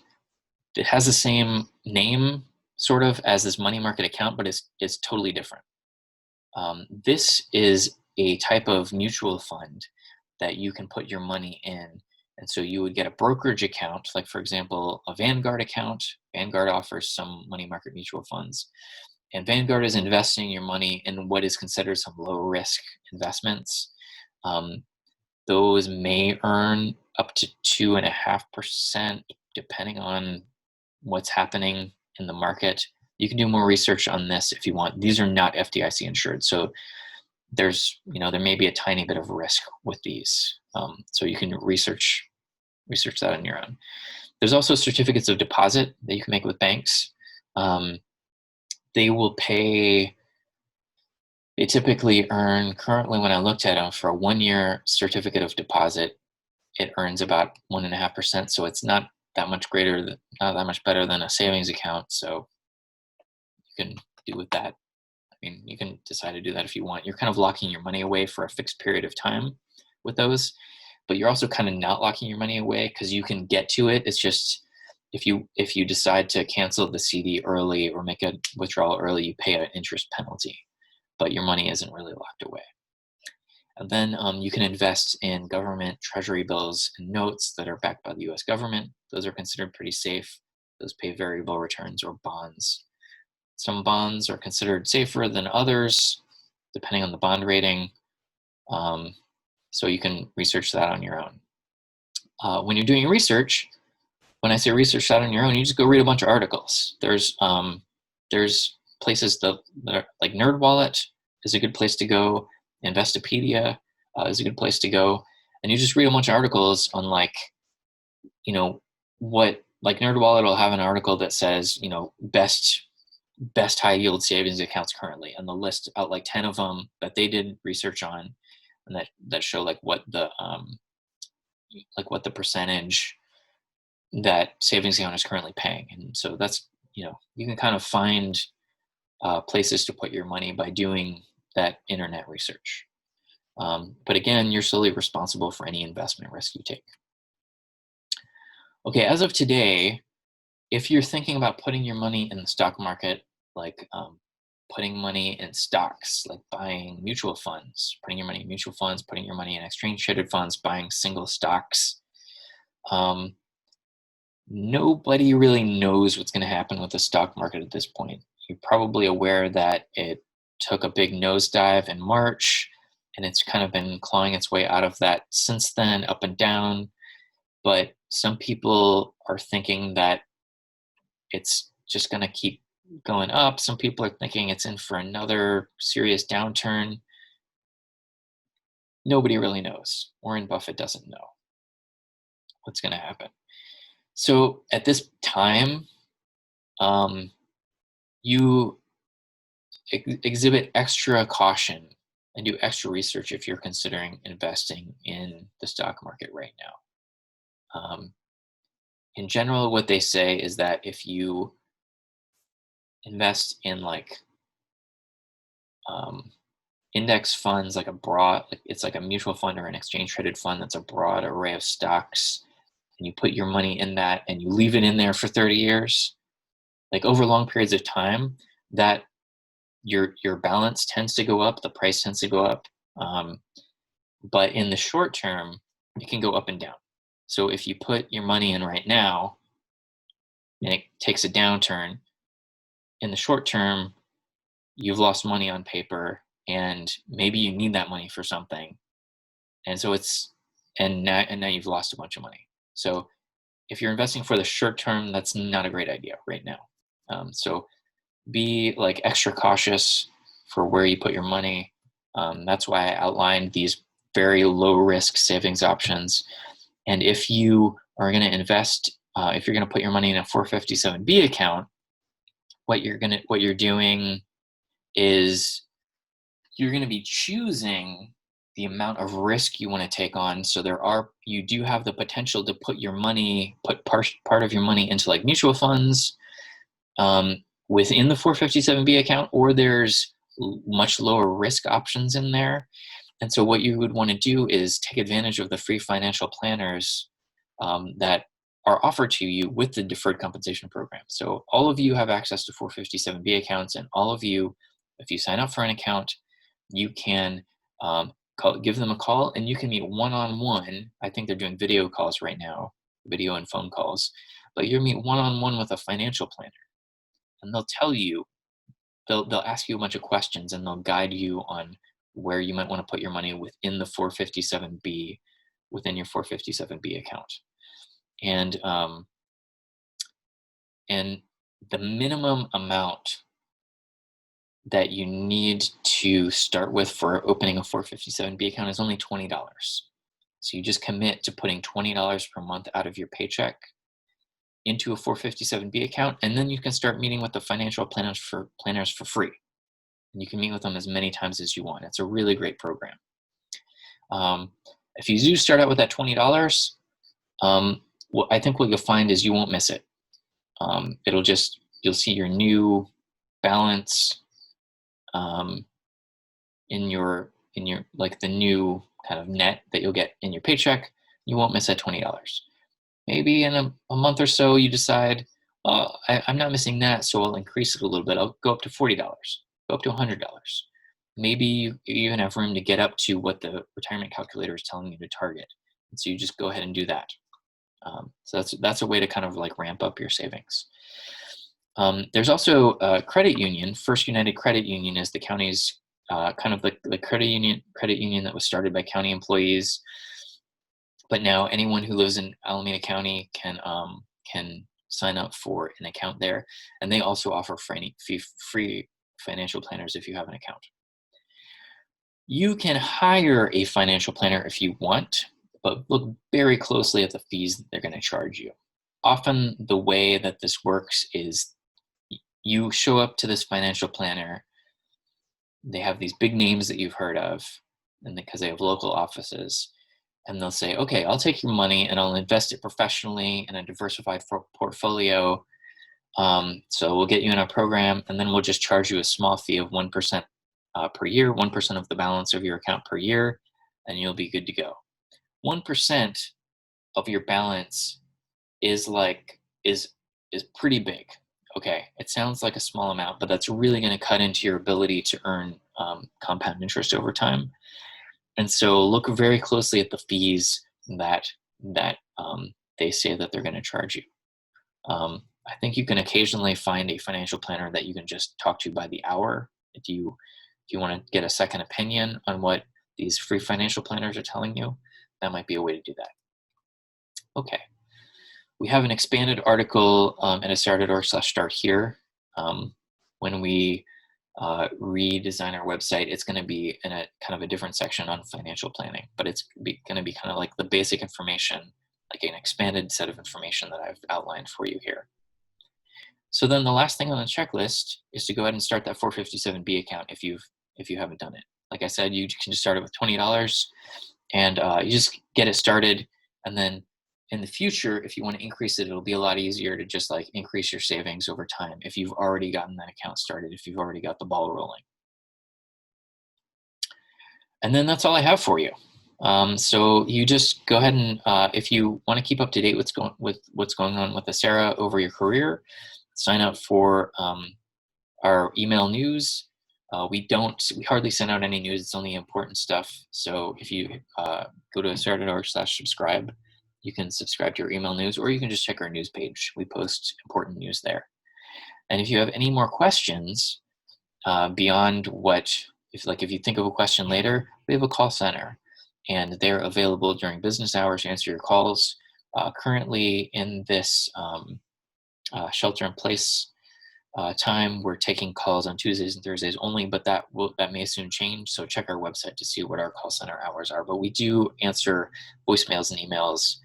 it has the same name sort of as this money market account, but it's totally different. This is a type of mutual fund that you can put your money in. And so you would get a brokerage account, like for example, a Vanguard account. Vanguard offers some money market mutual funds. And Vanguard is investing your money in what is considered some low risk investments. Those may earn up to 2.5%, depending on what's happening in the market. You can do more research on this if you want. These are not FDIC insured, so there may be a tiny bit of risk with these. So you can research that on your own. There's also certificates of deposit that you can make with banks. They will pay. They typically earn, currently when I looked at them, for a 1-year certificate of deposit, it earns about 1.5%. So it's not that much not that much better than a savings account. So you can do with that. I mean, you can decide to do that if you want. You're kind of locking your money away for a fixed period of time with those, but you're also kind of not locking your money away because you can get to it. It's just if you decide to cancel the CD early or make a withdrawal early, you pay an interest penalty, but your money isn't really locked away. And then you can invest in government treasury bills and notes that are backed by the US government. Those are considered pretty safe. Those pay variable returns, or bonds. Some bonds are considered safer than others, depending on the bond rating. So you can research that on your own. When you're doing research, when I say research that on your own, you just go read a bunch of articles. There's places that are, like NerdWallet is a good place to go. Investopedia is a good place to go, and you just read a bunch of articles on like NerdWallet will have an article that says best high yield savings accounts currently, and they'll list out like 10 of them that they did research on, and that show what the percentage that savings account is currently paying. And so that's, you can kind of find places to put your money by doing that internet research. But again, you're solely responsible for any investment risk you take. Okay, as of today, if you're thinking about putting your money in the stock market, like putting money in stocks, like buying mutual funds, putting your money in mutual funds, putting your money in exchange traded funds, buying single stocks, nobody really knows what's going to happen with the stock market at this point. You're probably aware that it took a big nosedive in March, and it's kind of been clawing its way out of that since then, up and down. But some people are thinking that it's just going to keep going up. Some people are thinking it's in for another serious downturn. Nobody really knows. Warren Buffett doesn't know what's going to happen. So at this time, you exhibit extra caution and do extra research if you're considering investing in the stock market right now. In general, what they say is that if you invest in index funds, it's like a mutual fund or an exchange traded fund that's a broad array of stocks, and you put your money in that and you leave it in there for 30 years, like over long periods of time, that your balance tends to go up, the price tends to go up. But in the short term, it can go up and down. So if you put your money in right now and it takes a downturn, in the short term, you've lost money on paper, and maybe you need that money for something. And so now you've lost a bunch of money. So if you're investing for the short term, that's not a great idea right now. So be extra cautious for where you put your money. That's why I outlined these very low risk savings options. And if you are going to invest, if you're going to put your money in a 457B account, what you're doing is you're going to be choosing the amount of risk you want to take on. So you do have the potential to put part of your money into like mutual funds within the 457B account, or there's much lower risk options in there. And so what you would want to do is take advantage of the free financial planners that are offered to you with the deferred compensation program. So all of you have access to 457B accounts, and all of you, if you sign up for an account, you can give them a call, and you can meet one-on-one. I think they're doing video calls right now, video and phone calls, but you'll meet one-on-one with a financial planner, and they'll tell you, they'll ask you a bunch of questions, and they'll guide you on where you might want to put your money within the 457B, within your 457B account. And the minimum amount that you need to start with for opening a 457B account is only $20. So you just commit to putting $20 per month out of your paycheck into a 457B account, and then you can start meeting with the financial planners for free. And you can meet with them as many times as you want. It's a really great program. If you do start out with that $20, I think what you'll find is you won't miss it. You'll see your new balance in your like the new kind of net that you'll get in your paycheck. You won't miss that $20. Maybe in a month or so you decide, oh, I'm not missing that, so I'll increase it a little bit. I'll go up to $40, go up to $100. Maybe you even have room to get up to what the retirement calculator is telling you to target. And so you just go ahead and do that. So that's a way to kind of like ramp up your savings. There's also a credit union. First United Credit Union is the county's kind of the credit union that was started by county employees. But now anyone who lives in Alameda County can sign up for an account there, and they also offer free financial planners if you have an account. You can hire a financial planner if you want, but look very closely at the fees that they're going to charge you. Often the way that this works is you show up to this financial planner, they have these big names that you've heard of, and because they have local offices, and they'll say, okay, I'll take your money and I'll invest it professionally in a diversified portfolio. So we'll get you in our program, and then we'll just charge you a small fee of 1% per year, 1% of the balance of your account per year, and you'll be good to go. 1% of your balance is pretty big. Okay, it sounds like a small amount, but that's really going to cut into your ability to earn compound interest over time. And so look very closely at the fees that they say that they're going to charge you. I think you can occasionally find a financial planner that you can just talk to by the hour. If you want to get a second opinion on what these free financial planners are telling you, that might be a way to do that. Okay. We have an expanded article at AERY.org/start here. When we redesign our website, it's going to be in a kind of a different section on financial planning, but it's going to be kind of like the basic information, like an expanded set of information that I've outlined for you here. So then the last thing on the checklist is to go ahead and start that 457B account if you haven't done it. Like I said, you can just start it with $20, and you just get it started, and then in the future, if you want to increase it, it'll be a lot easier to just like increase your savings over time if you've already gotten that account started, if you've already got the ball rolling. And then that's all I have for you. So you just go ahead and if you want to keep up to date with what's going on with AERY over your career, sign up for our email news. We hardly send out any news. It's only important stuff. So if you go to AERY.org/subscribe, you can subscribe to your email news, or you can just check our news page. We post important news there. And if you have any more questions beyond if you think of a question later, we have a call center, and they're available during business hours to answer your calls. Currently in this shelter-in-place time, we're taking calls on Tuesdays and Thursdays only, but that may soon change. So check our website to see what our call center hours are. But we do answer voicemails and emails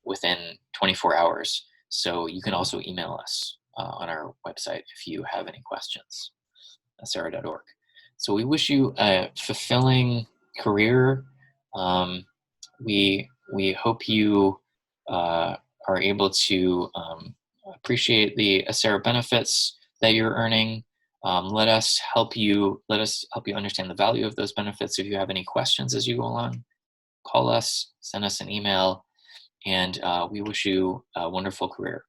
within 24 hours. So you can also email us on our website if you have any questions, AERY.org. So we wish you a fulfilling career. Um, we hope you are able to appreciate the ACERA benefits that you're earning. Let us help you. Let us help you understand the value of those benefits. If you have any questions as you go along, call us, send us an email, and we wish you a wonderful career.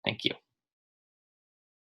Thank you.